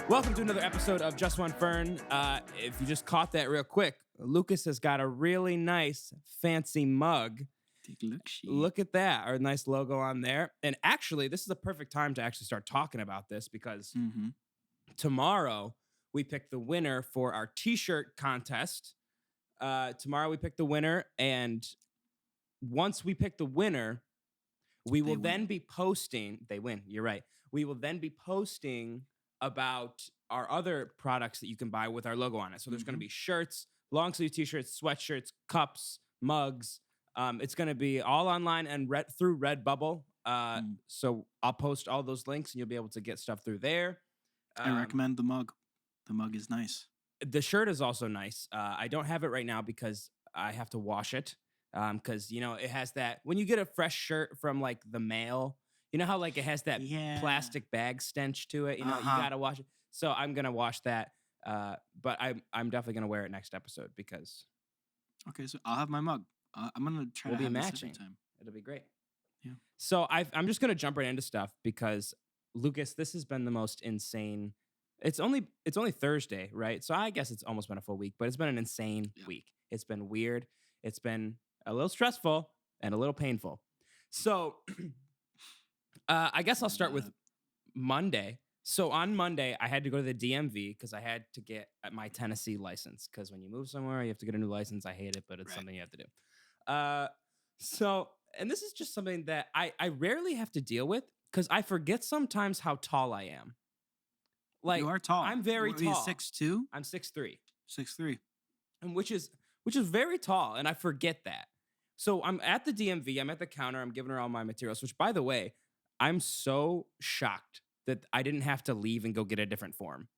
Welcome to another episode of Just One Fern. If you just caught that real quick, Lucas has got a really nice, fancy mug. Take a look. Look at that, our nice logo on there. And actually, this is a perfect time to actually start talking about this because tomorrow we pick the winner for our t-shirt contest. Tomorrow we pick the winner, and once we pick the winner, we will then be posting. They win. You're right. We will then be posting about our other products that you can buy with our logo on it. So there's going to be shirts, long sleeve t-shirts, sweatshirts, cups, mugs. It's going to be all online and through Redbubble. So I'll post all those links and you'll be able to get stuff through there. I recommend the mug. The mug is nice. The shirt is also nice. I don't have it right now because I have to wash it. Because, you know, it has that, when you get a fresh shirt from like the mail, you know how like it has that plastic bag stench to it? You know, you got to wash it. So I'm going to wash that. But I'm definitely going to wear it next episode because. Okay, so I'll have my mug. I'm going to try to have matching. This every time. It'll be great. Yeah. So I'm just going to jump right into stuff because, Lucas, this has been the most insane. It's only Thursday, right? So I guess it's almost been a full week, but it's been an insane week. It's been weird. It's been a little stressful and a little painful. So I guess I'll start with Monday. So on Monday, I had to go to the DMV because I had to get my Tennessee license. Because when you move somewhere, you have to get a new license. I hate it, but it's something you have to do. And this is just something that I rarely have to deal with because I forget sometimes how tall I am. Like, you are tall. I'm very tall. 6'2"? I'm 6'3". 6'3". And which is very tall, and I forget that. So I'm at the DMV, I'm at the counter, I'm giving her all my materials, which, by the way, I'm so shocked that I didn't have to leave and go get a different form.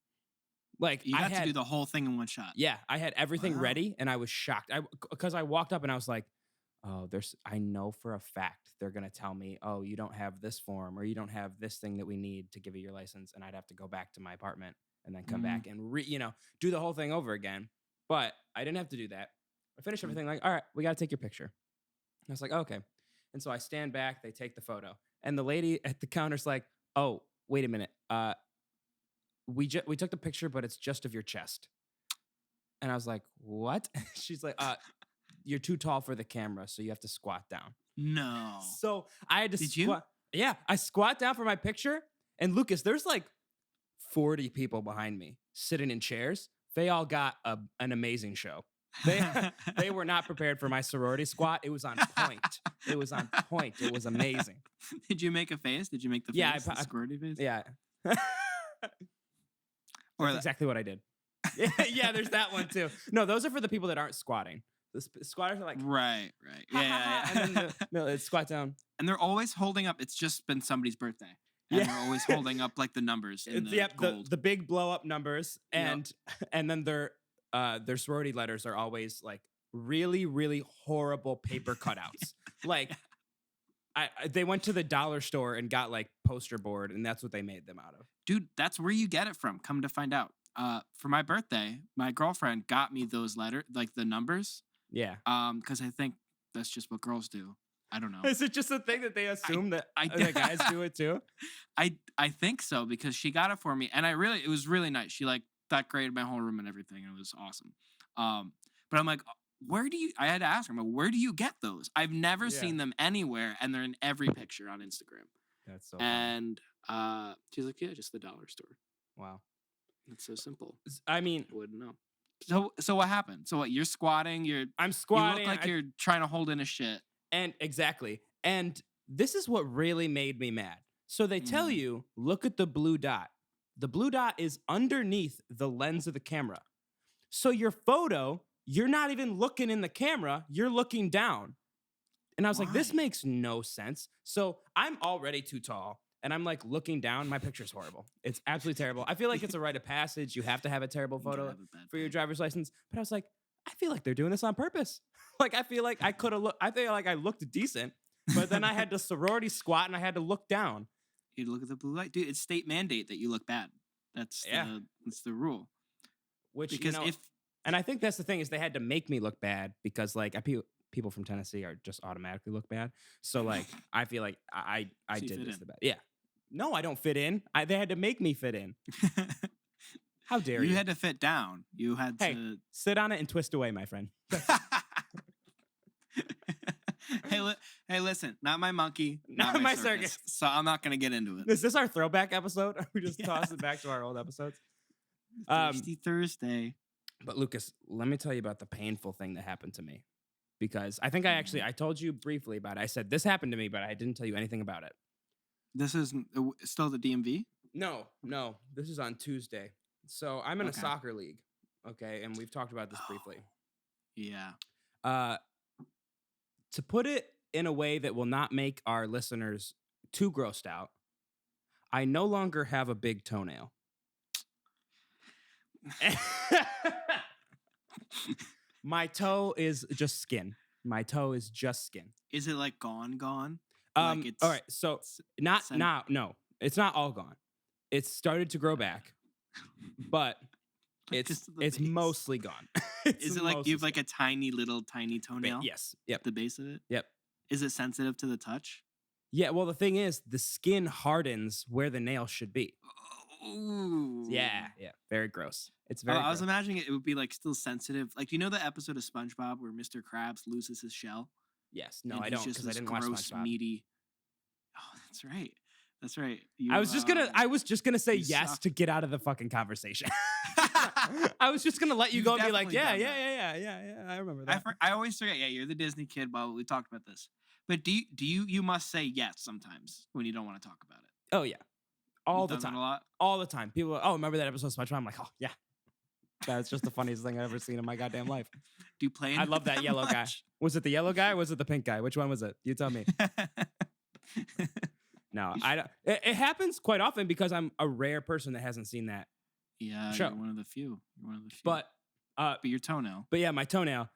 Like, you got to do the whole thing in one shot. Yeah, I had everything ready, and I was shocked. Because I walked up and I was like, oh, I know for a fact they're going to tell me, oh, you don't have this form, or you don't have this thing that we need to give you your license, and I'd have to go back to my apartment and then come back and do the whole thing over again. But I didn't have to do that. I finished everything like, all right, we got to take your picture. And I was like, okay. And so I stand back, they take the photo. And the lady at the counter's like, oh, wait a minute. We took the picture, but it's just of your chest. And I was like, what? She's like, you're too tall for the camera, so you have to squat down. No. So I had to Did squat. You? Yeah, I squat down for my picture. And Lucas, there's like 40 people behind me sitting in chairs. They all got an amazing show. They were not prepared for my sorority squat. It was on point. It was on point. It was amazing. Did you make a face? Did you make the face? The sorority face? Yeah. That's exactly what I did. Yeah, there's that one too. No, those are for the people that aren't squatting. The squatters are like, right. Yeah. And then it's squat down. And they're always holding up. It's just been somebody's birthday. And they're always holding up like the numbers in the gold. The big blow up numbers, and then their sorority letters are always like really, really horrible paper cutouts. Like they went to the dollar store and got like poster board, and that's what they made them out of. Dude, that's where you get it from. Come to find out. For my birthday, my girlfriend got me those letters, like the numbers. Yeah. Because I think that's just what girls do. I don't know. Is it just a thing that they assume that the guys do it too? I think so because she got it for me, and it was really nice. She like decorated my whole room and everything, and it was awesome. But I'm like, I had to ask her, I'm like, where do you get those? I've never seen them anywhere, and they're in every picture on Instagram. That's so and she's like, yeah, just the dollar store. Wow. It's so simple. I mean, I wouldn't know. So what happened? So what? You're squatting. I'm squatting. You look like you're trying to hold in a shit. And exactly. And this is what really made me mad. So they tell you, look at the blue dot. The blue dot is underneath the lens of the camera. So your photo, you're not even looking in the camera, you're looking down. And I was like, this makes no sense. So I'm already too tall. And I'm like looking down. My picture's horrible. It's absolutely terrible. I feel like it's a rite of passage. You have to have a terrible photo for your driver's license. But I was like, I feel like they're doing this on purpose. Like, I feel like I feel like I looked decent, but then I had to sorority squat and I had to look down. You look at the blue light. Dude, it's state mandate that you look bad. That's the rule. And I think that's the thing is they had to make me look bad because like people from Tennessee are just automatically look bad. So like, I feel like I did this the best. Yeah. No, I don't fit in. They had to make me fit in. How dare you? You had to fit down. You had to sit on it and twist away, my friend. Hey, listen, not my monkey, not my circus. So I'm not gonna get into it. Is this our throwback episode? We just toss it back to our old episodes. Thirsty Thursday. But Lucas, let me tell you about the painful thing that happened to me. Because I think I told you briefly about it. I said this happened to me, but I didn't tell you anything about it. This is still the DMV? No. This is on Tuesday. So I'm in a soccer league, okay? And we've talked about this briefly. Yeah. To put it in a way that will not make our listeners too grossed out, I no longer have a big toenail. My toe is just skin. My toe is just skin. Is it like gone? All right. So no, it's not all gone. It's started to grow back, but it's mostly gone. Is it like you have like a tiny toenail? Yes. Yep. The base of it? Yep. Is it sensitive to the touch? Yeah. Well, the thing is, the skin hardens where the nail should be. Ooh. Yeah. Very gross. It's very. I was imagining it would be like still sensitive. Like, you know the episode of SpongeBob where Mr. Krabs loses his shell? Yes. No, I don't, because I didn't watch SpongeBob. Meaty. Oh, that's right. That's right. I was just gonna say yes suck. To get out of the fucking conversation. I was just gonna let you go and be like, yeah. I remember that. I always forget. Yeah, you're the Disney kid. But we talked about this. But do you must say yes sometimes when you don't want to talk about it? Oh yeah, all the You've done time. that a lot. All the time. People, remember that episode of SpongeBob? I'm like, oh yeah, that's just the funniest thing I've ever seen in my goddamn life. Do you play? I love that yellow guy. Was it the yellow guy or was it the pink guy? Which one was it? You tell me. No, I don't. It happens quite often because I'm a rare person that hasn't seen that. Yeah, show. You're one of the few. But your toenail. But yeah, my toenail.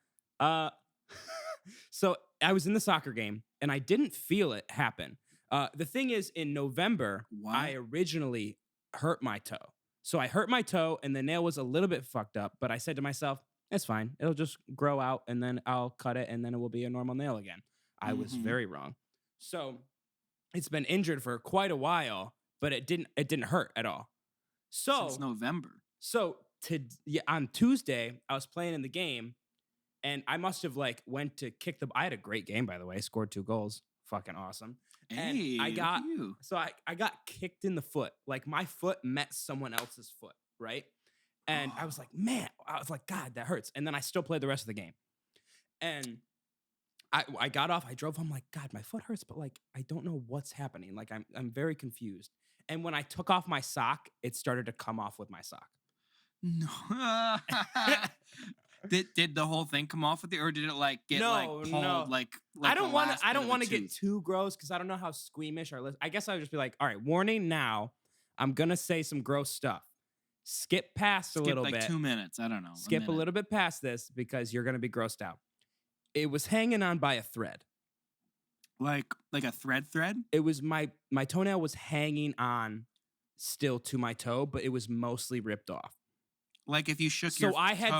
So I was in the soccer game and I didn't feel it happen. The thing is, in November, I originally hurt my toe. So I hurt my toe and the nail was a little bit fucked up. But I said to myself, it's fine. It'll just grow out and then I'll cut it and then it will be a normal nail again. I was very wrong. So it's been injured for quite a while, but it didn't hurt at all. So since November. So on Tuesday, I was playing in the game, and I must have went to kick the. I had a great game, by the way. Scored 2 goals, fucking awesome. Hey, and I got kicked in the foot. Like my foot met someone else's foot, right? And I was like, man, God, that hurts. And then I still played the rest of the game, and I got off, I drove home like, God, my foot hurts, but I don't know what's happening. Like I'm very confused. And when I took off my sock, it started to come off with my sock. No. Did the whole thing come off with you, or did it get pulled? No. Like I don't want to get too gross because I don't know how squeamish our I guess I would just be like, all right, warning now. I'm gonna say some gross stuff. Skip past a little bit. 2 minutes. I don't know. Skip a little bit past this because you're gonna be grossed out. It was hanging on by a thread. Like a thread? It was my toenail was hanging on still to my toe, but it was mostly ripped off. Like if you shook your toe, I had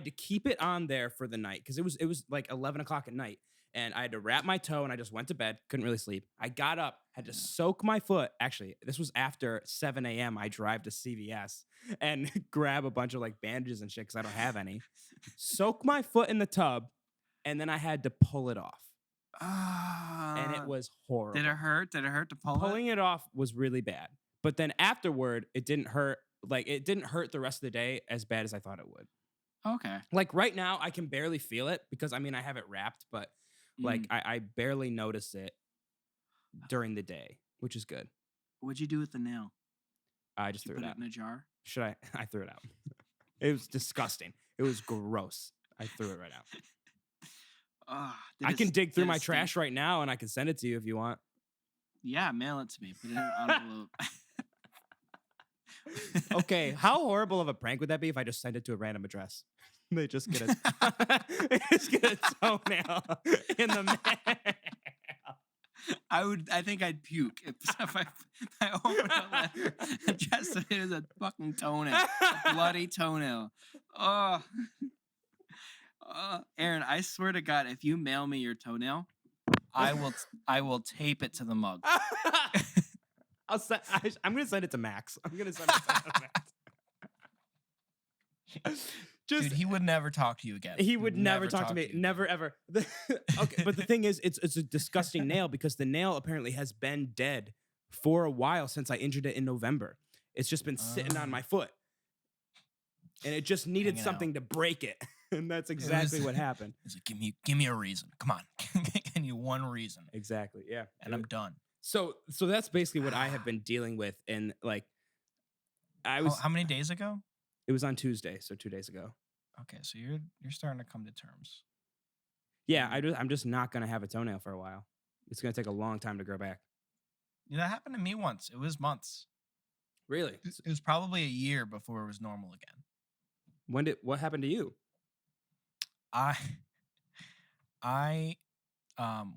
to keep it on there for the night because it was like 11 o'clock at night, and I had to wrap my toe, and I just went to bed. Couldn't really sleep. I got up, had to soak my foot. Actually, this was after 7 a.m. I drive to CVS and grab a bunch of bandages and shit because I don't have any. Soak my foot in the tub, and then I had to pull it off. And it was horrible. Did it hurt? Did it hurt to pull it? Pulling it off was really bad. But then afterward, it didn't hurt. It didn't hurt the rest of the day as bad as I thought it would. Okay. Right now, I can barely feel it because, I have it wrapped, but I barely notice it during the day, which is good. What'd you do with the nail? I just threw it out. Put it in a jar? Should I? I threw it out. It was disgusting. It was gross. I threw it right out. I can dig through my trash right now, and I can send it to you if you want. Yeah, mail it to me. Put it in an envelope. Okay, how horrible of a prank would that be if I just send it to a random address? They just get a toenail in the mail. I think I'd puke if I opened up that address and it is a fucking toenail, a bloody toenail. Oh. Aaron, I swear to God, if you mail me your toenail, I will tape it to the mug. I'm gonna send it to Max. I'm gonna send it to Max. Just Dude, he would never talk to you again. he would never talk to me. you Never again. ever. Okay, but the thing is, it's a disgusting nail because the nail apparently has been dead for a while since I injured it in November. It's just been sitting on my foot, and it just needed Hanging something to break it, and that's exactly what happened. He's like, give me a reason. Come on, give me one reason, Exactly. Yeah. and I'm done. So that's basically what I have been dealing with, and like I was. How many days ago? It was on Tuesday, so 2 days ago. Okay, so you're starting to come to terms. Yeah, I'm just not gonna have a toenail for a while. It's gonna take a long time to grow back. Yeah, that happened to me once. It was months. Really? It was probably a year before it was normal again. What happened to you? I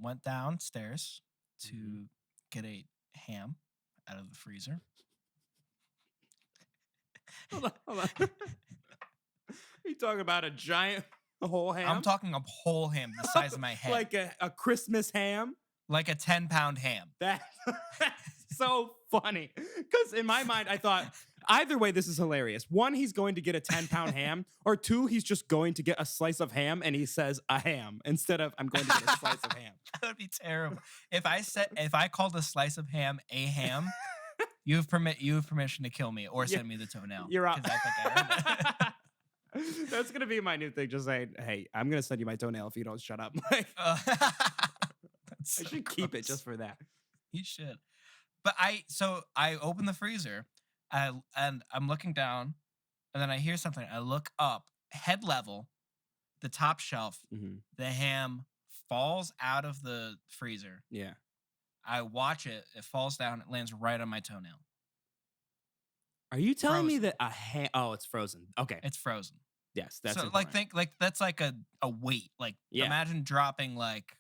went downstairs to get a ham out of the freezer. Hold on. Are you talking about a whole ham? I'm talking a whole ham the size of my head. Like a Christmas ham? Like a 10-pound ham. That's so funny. Because in my mind, I thought, either way, this is hilarious. One, he's going to get a 10-pound ham, or two, he's just going to get a slice of ham and he says a ham instead of I'm going to get a slice of ham. That would be terrible. If I called a slice of ham a ham, you have permission to kill me or send me the toenail. You're up. 'Cause I think I earned it. That's gonna be my new thing. Just saying, hey, I'm gonna send you my toenail if you don't shut up. Like, That's I so should keep it gross. just for that. You should. But I open the freezer and I'm looking down and then I hear something. I look up, head level, the top shelf, the ham falls out of the freezer. Yeah. I watch it, it falls down, it lands right on my toenail. Are you telling me Frozen. that a ham? Oh, it's frozen. Okay. It's frozen. Yes, that's so important. think that's like a weight. Like Yeah. imagine dropping like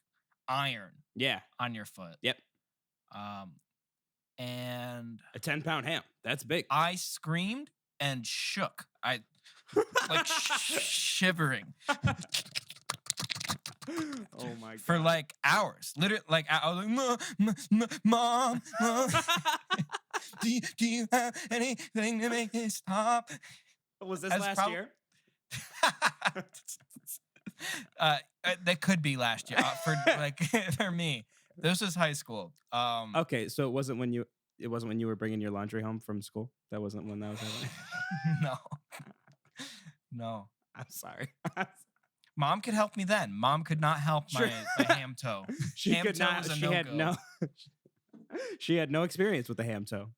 iron Yeah. on your foot. Yep. And A 10-pound ham. That's big. I screamed and shook. I like shivering Oh my god. for like hours. Literally, like I was like, Mom, do you have anything to make it stop? Was this As last year? That could be last year for me. This was high school. Okay, so it wasn't when you were bringing your laundry home from school. That wasn't when that was happening. No. I'm sorry. Mom could help me then. Mom could not help Sure. my ham toe. She Ham could toe not. was a She had no-go. no. She had no experience with the ham toe.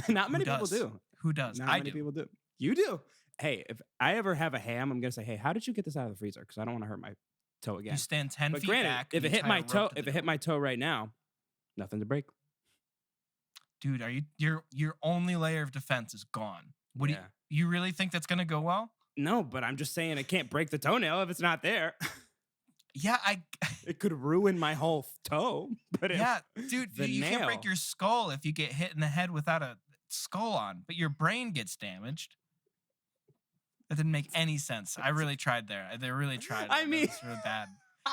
Not many people does? do. Who does? Not I many do. people do. You do. Hey, if I ever have a ham, I'm gonna say, hey, how did you get this out of the freezer? Because I don't want to hurt my toe again. You stand 10 But feet granted, back. if and it you hit tie my a rope toe, to the if it hit door. my toe right now, nothing to break. Dude, are your only layer of defense is gone. What do Yeah. you really think that's gonna go well? No, but I'm just saying it can't break the toenail if it's not there. Yeah, It could ruin my whole toe. But yeah, dude, the you can't break nail- your skull if you get hit in the head without a skull on, but your brain gets damaged. That didn't make any sense. I really tried there. They really tried. I mean- it's really bad.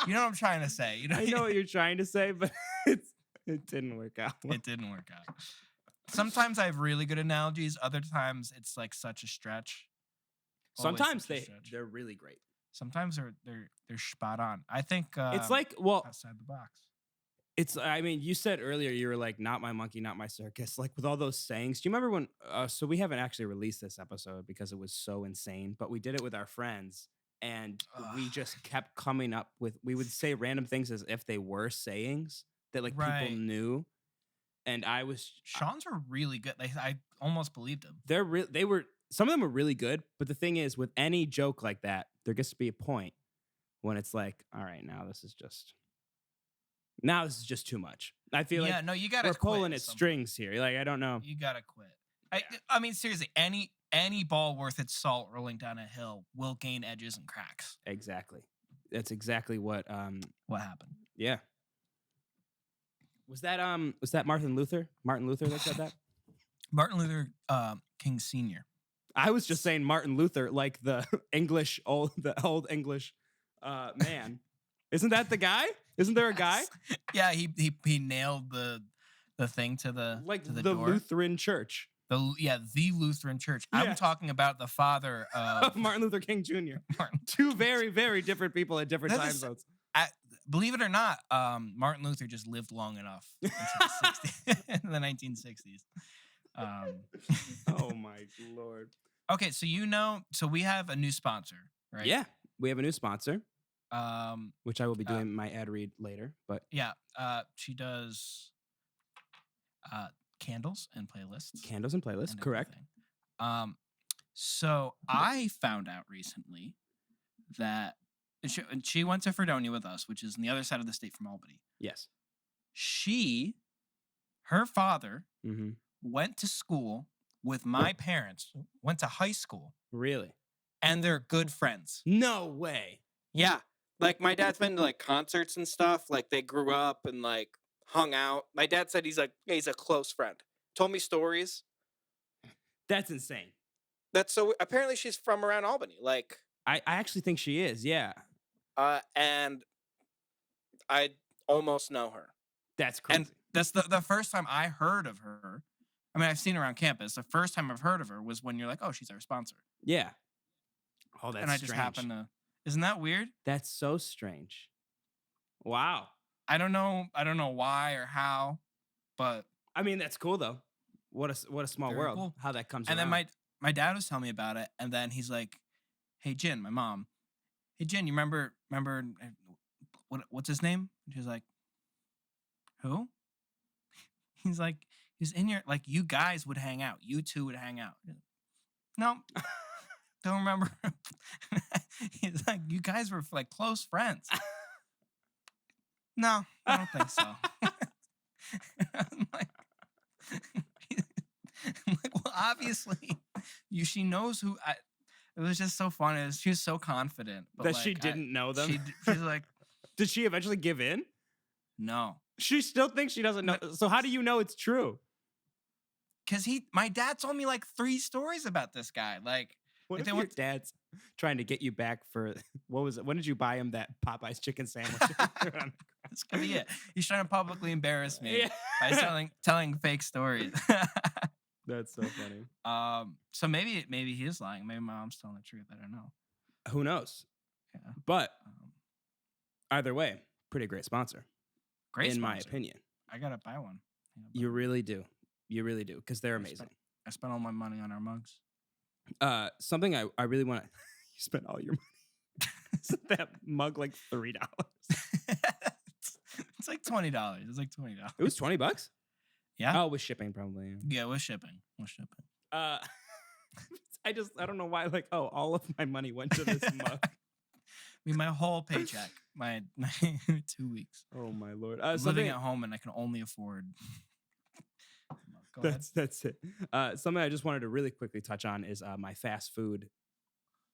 You know what I'm trying to say? You know, I know what you're trying to say, but it didn't work out. it didn't work out. Sometimes I have really good analogies. Other times it's like such a stretch. Always Sometimes such a stretch. they're really great. Sometimes they're spot on. I think It's like, well, outside the box. I mean, you said earlier you were like, not my monkey, not my circus. Like with all those sayings. Do you remember when? So we haven't actually released this episode because it was so insane, but we did it with our friends, and we just kept coming up with. We would say random things as if they were sayings that like Right. people knew, and I was. Sean's were really good. I almost believed him. They were. Some of them were really good, but the thing is, with any joke like that, there gets to be a point when it's like, all right, now this is just too much. I feel like No, you gotta we're quit pulling at some- strings here. Like I don't know. You gotta quit. I mean, seriously, any ball worth its salt rolling down a hill will gain edges and cracks. Exactly. That's exactly what. What happened? Yeah. Was that Martin Luther? Martin Luther that said that? Martin Luther King Sr. I was just saying Martin Luther, like the old English man. Isn't that the guy? Isn't there a guy? Yeah, he nailed the thing to the Like to the the door. Lutheran church. The Lutheran Church. I'm Yes. talking about the father of Martin Luther King Jr. Martin. Two very, very different people at different That time is- zones. Believe it or not, Martin Luther just lived long enough into the 60s, in the 1960s. Oh my Lord. Okay, so we have a new sponsor, right? Yeah, we have a new sponsor, which I will be uh, doing my ad read later. But Yeah, she does candles and playlists. candles and playlists, and correct? everything. So I found out recently that and she went to Fredonia with us, which is on the other side of the state from Albany. Yes. Her father Mm-hmm. went to school with my parents, went to high school, Really? and they're good friends. No way. Yeah. Like my dad's been to like concerts and stuff. Like they grew up and like hung out. My dad said he's a close friend. Told me stories. That's insane. That's so apparently she's from around Albany. Like I actually think she is. Yeah. and I almost know her. That's crazy. And that's the first time I heard of her. I mean, I've seen her around campus. The first time I've heard of her was when you're like, oh, she's our sponsor. yeah. Oh, that's and I strange. just happened to. Isn't that weird? That's so strange. Wow. I don't know why or how, but I mean, that's cool though. What a small Very world. cool. How that comes and around. then my dad was telling me about it, and then he's like, "Hey Jen, my mom. Hey Jen, you remember what's his name?" And she was like, "Who?" He's like, "He's in your like you guys would hang out. You two would hang out." No, don't remember. He's like, "You guys were like close friends." No, I don't think so. I'm like, well, obviously, she knows who. It was just so funny. She was so confident, but that she didn't know them. She's like, Did she eventually give in? no, She still thinks she doesn't know. So how do you know it's true? because my dad told me like 3 stories about this guy. Like, What if they your went- dad's trying to get you back for what was it? When did you buy him that Popeye's chicken sandwich? this could be it. He's trying to publicly embarrass me Yeah. by telling fake stories. That's so funny. So maybe he is lying. Maybe my mom's telling the truth. I don't know. Who knows? Yeah. But Um, either way, pretty great sponsor, great in my sponsor. opinion. I gotta buy one. I gotta buy You one. really do. You really do, because they're I amazing. I spent all my money on our mugs. Something I really want to. You spent all your money. Isn't that mug like $3? It's like $20. It's like $20. It was $20. Yeah. Oh, with shipping probably. Yeah. Yeah, we're shipping. I don't know why. Like, oh, all of my money went to this mug. I mean, my whole paycheck, my 2 weeks. Oh my Lord. Living Something at home and I can only afford. Go ahead. that's it. Something I just wanted to really quickly touch on is my fast food.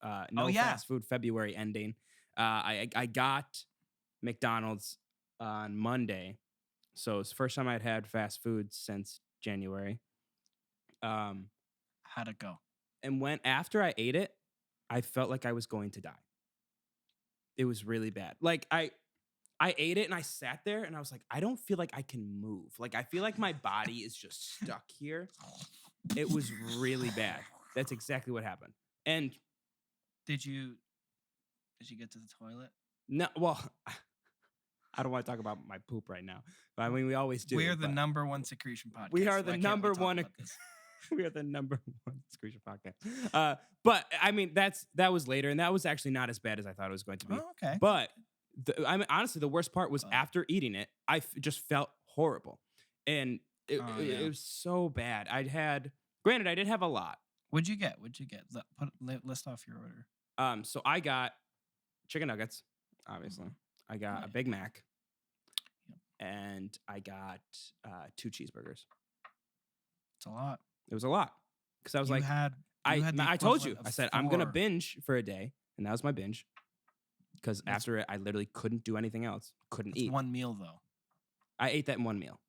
Fast food February ending. I got McDonald's on Monday, so it's the first time I'd had fast food since January. How'd it go? And after I ate it, I felt like I was going to die. It was really bad. Like I ate it and I sat there and I was like, I don't feel like I can move. Like I feel like my body is just stuck here. It was really bad. That's exactly what happened. And Did you get to the toilet? no, well, I don't want to talk about my poop right now. But I mean, we always do. We are the but number 1 secretion podcast. We are Why the can't number we talk one about this? We are the number 1 excretion podcast. But I mean, that was later, and that was actually not as bad as I thought it was going to be. Oh, okay. But I mean, honestly, the worst part was after eating it, I just felt horrible, and it was so bad. Granted, I did have a lot. What'd you get? List off your order. So I got chicken nuggets, obviously. I got a Big Mac, and I got 2 cheeseburgers. It's a lot. It was a lot because I was You like, had the I told you, equivalent of I said I'm gonna 4. binge for a day, and that was my binge. Because That's- after it, I literally couldn't do anything else. Couldn't It's eat. 1 meal though. I ate that in 1 meal.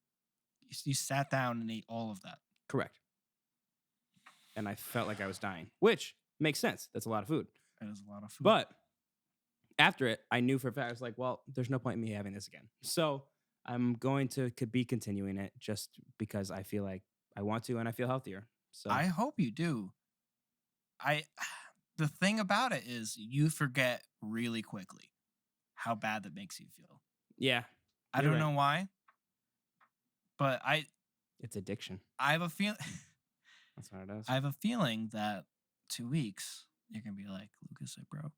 You sat down and ate all of that. Correct. And I felt like I was dying, which makes sense. That's a lot of food. It is a lot of food. But after it, I knew for a fact, I was like, well, there's no point in me having this again. So I'm going to be continuing it just because I feel like I want to and I feel healthier. So I hope you do. The thing about it is you forget really quickly how bad that makes you feel. yeah, I you're don't right. know why, but It's addiction. I have a feel. That's what it is. I have a feeling that 2 weeks you're gonna be like, Lucas, I broke.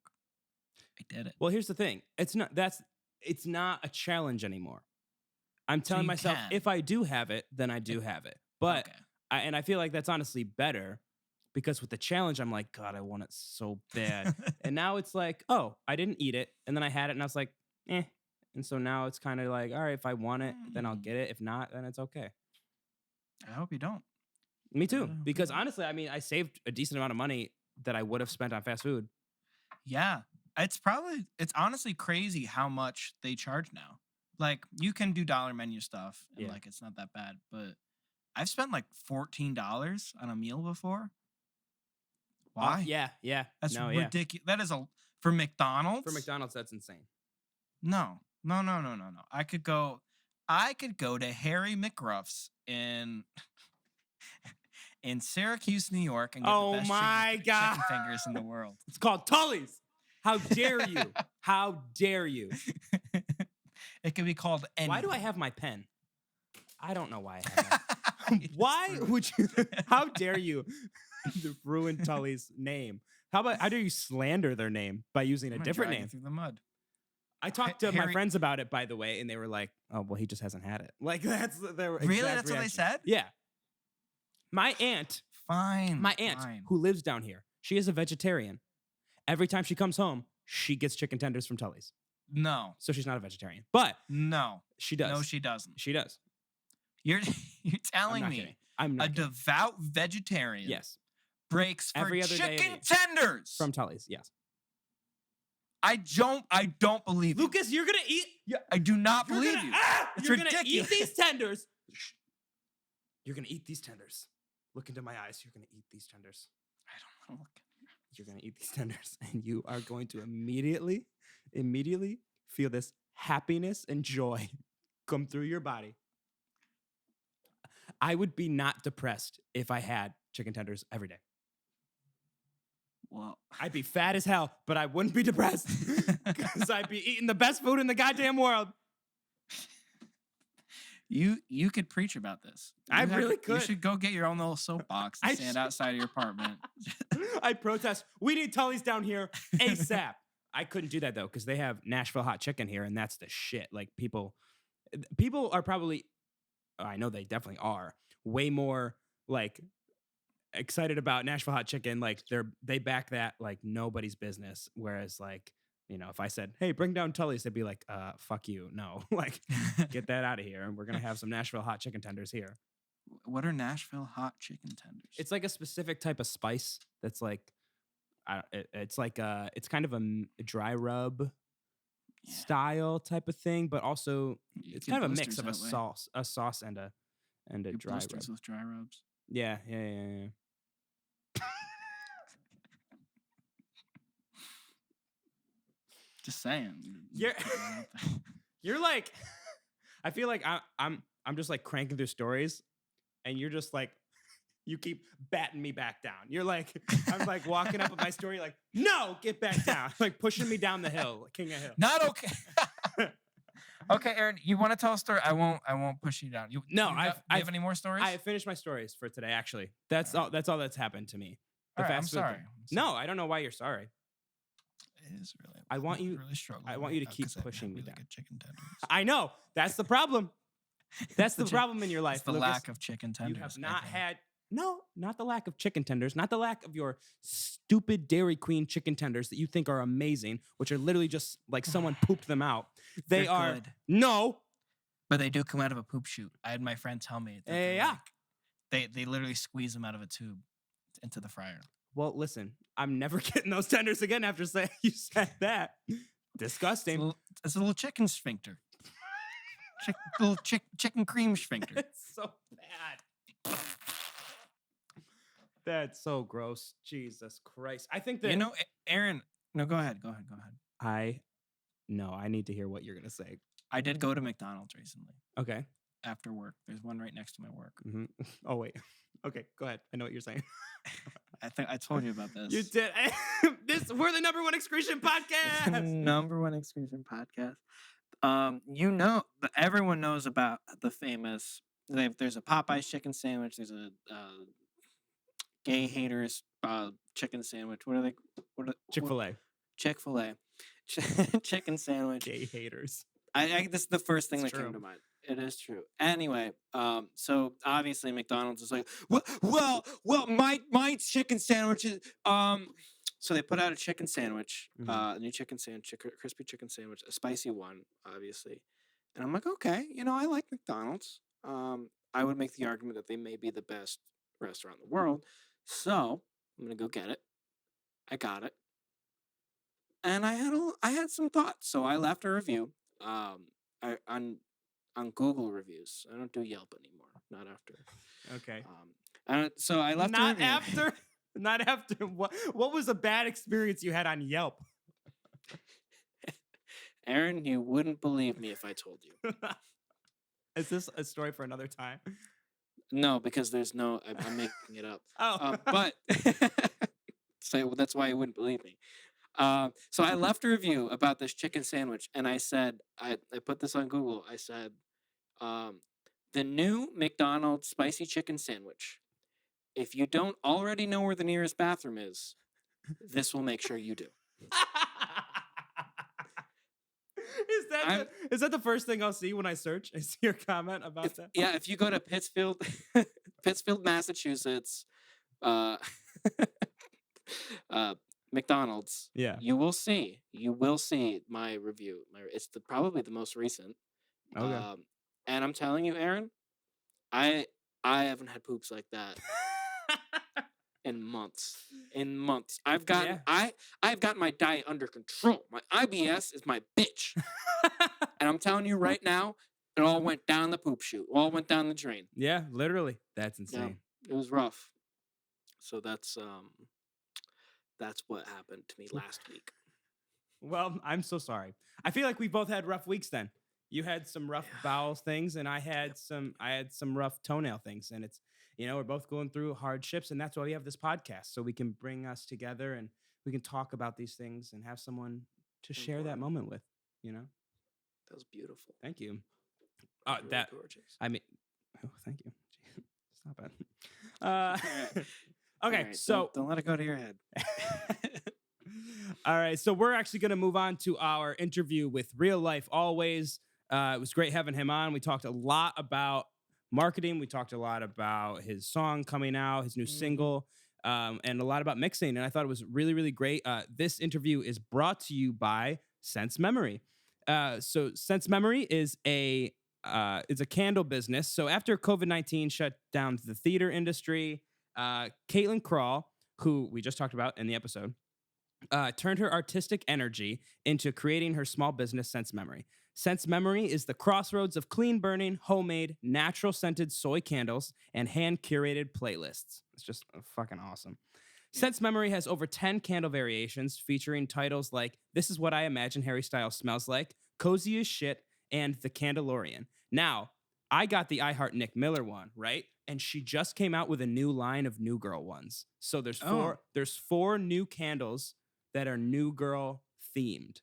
I did it. Well, here's the thing. It's not a challenge anymore. I'm So telling you myself can. if I do have it, then I do have it. But Okay. I feel like that's honestly better because with the challenge, I'm like, God, I want it so bad. And now it's like, oh, I didn't eat it. And then I had it and I was like, eh. And so now it's kind of like, all right, if I want it, then I'll get it. If not, then it's okay. I hope you don't. Me too. hope you Because don't. honestly, I mean, I saved a decent amount of money that I would have spent on fast food. Yeah. It's honestly crazy how much they charge now. Like you can do dollar menu stuff and Yeah. like it's not that bad, but I've spent like $14 on a meal before. Why? Yeah. That's No, yeah. ridiculous. That is for McDonald's. For McDonald's, that's insane. No. I could go to Harry McGruff's in Syracuse, New York, and get Oh the best my God. chicken fingers in the world. It's called Tully's. How dare you? How dare you? It could be called anything. Why do I have my pen? I don't know why I have it. Why would you? How dare you ruin Tully's name? How dare you slander their name by using a different name? Through the mud. I talked to my Harry- friends about it, by the way, and they were like, "Oh, well, he just hasn't had it." Like that's their Really? exact That's what they reaction. said? Yeah. My aunt, Fine. who lives down here, she is a vegetarian. Every time she comes home, she gets chicken tenders from Tully's. No. So she's not a vegetarian, but No. she does. No, she doesn't. She does. You're I'm telling not me kidding. I'm not a kidding. devout vegetarian Yes, breaks for Every other day of chicken the tenders. from Tully's. Yes. I don't believe you. Lucas, you're gonna eat. I do not You're believe gonna, you. It's you're gonna eat ridiculous. these tenders. Shh. You're gonna eat these tenders. Look into my eyes. You're gonna eat these tenders. I don't want to look. You're gonna eat these tenders, and you are going to immediately feel this happiness and joy come through your body. I would be not depressed if I had chicken tenders every day. Well, I'd be fat as hell, but I wouldn't be depressed because I'd be eating the best food in the goddamn world. you could preach about this. I really You could. should go get your own little soapbox and I stand should. outside of your apartment. I protest. We need Tully's down here ASAP. I couldn't do that though because they have Nashville hot chicken here, and that's the shit. Like people are probably, I know they definitely are, way more like excited about Nashville hot chicken. Like they back that like nobody's business. Whereas like, you know, if I said, hey, bring down Tully's, they'd be like, fuck you. No, like get that out of here. And we're gonna have some Nashville hot chicken tenders here. What are Nashville hot chicken tenders? It's like a specific type of spice that's like, it's like it's kind of a dry rub Yeah. style type of thing, but also You it's get kind of a mix blisters of a that way. sauce and a Get dry rub. blisters with dry rubs. Yeah. Just saying. You're you're like, I feel like I'm just like cranking through stories, and you're just like, you keep batting me back down. You're like, I'm like walking up with my story, like, no, get back down, like pushing me down the hill, like King of Hill. Not okay. Okay, Aaron, you want to tell a story? I won't push you down. No, do you have any more stories? I have finished my stories for today. Actually, that's all. That's all that's happened to me. All right, I'm fast food sorry. thing. No, I don't know why you're sorry. It is really. I want I'm you- Really struggling I want you to right now keep 'cause I've pushing had me really down. good chicken tenders. I know that's the problem. That's the chi- problem in your life. It's the Lucas. lack of chicken tenders. You have I not think. had not the lack of chicken tenders, not the lack of your stupid Dairy Queen chicken tenders that you think are amazing, which are literally just like someone pooped them out. They They're are good. no. But they do come out of a poop chute. I had my friend tell me that they're Yeah. they literally squeeze them out of a tube into the fryer. Well, listen, I'm never getting those tenders again after saying you said that. Disgusting. It's a little chicken sphincter. Little chicken cream sphincter. It's so bad. That's so gross. Jesus Christ. I think that You know, Aaron. No, go ahead. Go ahead. I need to hear what you're gonna say. I did go to McDonald's recently Okay. after work. There's one right next to my work. Oh wait. Okay, go ahead. I know what you're saying. I think I told you about this. You did. We're the number one excretion podcast. Number one excretion podcast. Everyone knows about the famous. There's a Popeye's chicken sandwich. There's a gay haters chicken sandwich. What are they? Chick-fil-A. Chick-fil-A. Chicken sandwich. Gay haters. This is the first thing It's that true. came to mind. It is true. Anyway, so obviously McDonald's is like, well, my chicken sandwich is So they put out a chicken sandwich, a new chicken sandwich, crispy chicken sandwich, a spicy one, obviously. And I'm like, okay, I like McDonald's. I would make the argument that they may be the best restaurant in the world. So I'm gonna go get it. I got it, and I had some thoughts. So I left a review. On Google reviews. I don't do Yelp anymore. Not after. Okay. So I left. Not a review. after. Not after. What was a bad experience you had on Yelp? Aaron, you wouldn't believe me if I told you. Is this a story for another time? No, because there's no. I'm making it up. Oh, but so that's why you wouldn't believe me. So I left a review about this chicken sandwich, and I said, I put this on Google. I said, the new McDonald's spicy chicken sandwich. If you don't already know where the nearest bathroom is, this will make sure you do. Is that the first thing I'll see when I search? I see your comment about that. Yeah, if you go to Pittsfield, Massachusetts, McDonald's. Yeah. You will see my review. It's probably the most recent. Okay. And I'm telling you, Aaron, I haven't had poops like that in months. I've gotten my diet under control. My IBS is my bitch. And I'm telling you right now, it all went down the poop chute. All went down the drain. Yeah, literally. That's insane. Yeah, it was rough. So that's what happened to me last week. Well, I'm so sorry. I feel like we both had rough weeks then. You had some rough bowel things, and I had some rough toenail things. And it's, we're both going through hardships, and that's why we have this podcast, so we can bring us together and we can talk about these things and have someone to share that moment with. That was beautiful. Thank you. Really gorgeous. I mean, thank you. Stop it. Okay, right, so don't let it go to your head. All right, so we're actually going to move on to our interview with Real Life Always. It was great having him on. We talked a lot about marketing. We talked a lot about his song coming out, his new single, and a lot about mixing. And I thought it was really, really great. This interview is brought to you by Sense Memory. So Sense Memory is a candle business. So after COVID-19 shut down the theater industry, Caitlin Crawl, who we just talked about in the episode, turned her artistic energy into creating her small business, Sense Memory. Sense Memory is the crossroads of clean-burning, homemade, natural-scented soy candles and hand-curated playlists. It's just fucking awesome. Yeah. Sense Memory has over 10 candle variations featuring titles like This Is What I Imagine Harry Styles Smells Like, Cozy as Shit, and The Candelorian. Now, I got the I Heart Nick Miller one, right? And she just came out with a new line of New Girl ones. So there's four new candles that are New Girl themed.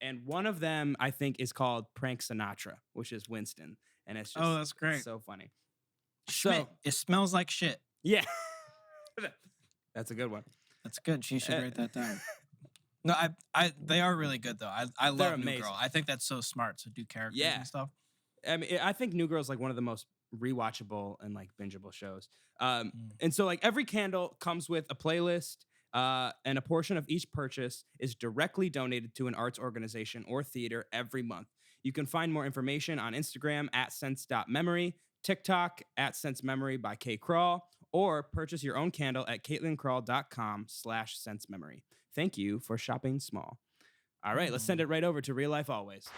And one of them, I think, is called Prank Sinatra, which is Winston. And it's just that's great. So funny. Schmidt, so it smells like shit. Yeah. That's a good one. That's good. She should write that down. No, they are really good though. I love New Girl. I think that's so smart to do characters and stuff. I mean, I think New Girl is like one of the most rewatchable and like bingeable shows. And so like every candle comes with a playlist, and a portion of each purchase is directly donated to an arts organization or theater every month. You can find more information on Instagram @sense.memory, TikTok @sensememory by K Crawl, or purchase your own candle at caitlincrawl.com/sensememory. Thank you for shopping small. All right, let's send it right over to Real Life Always.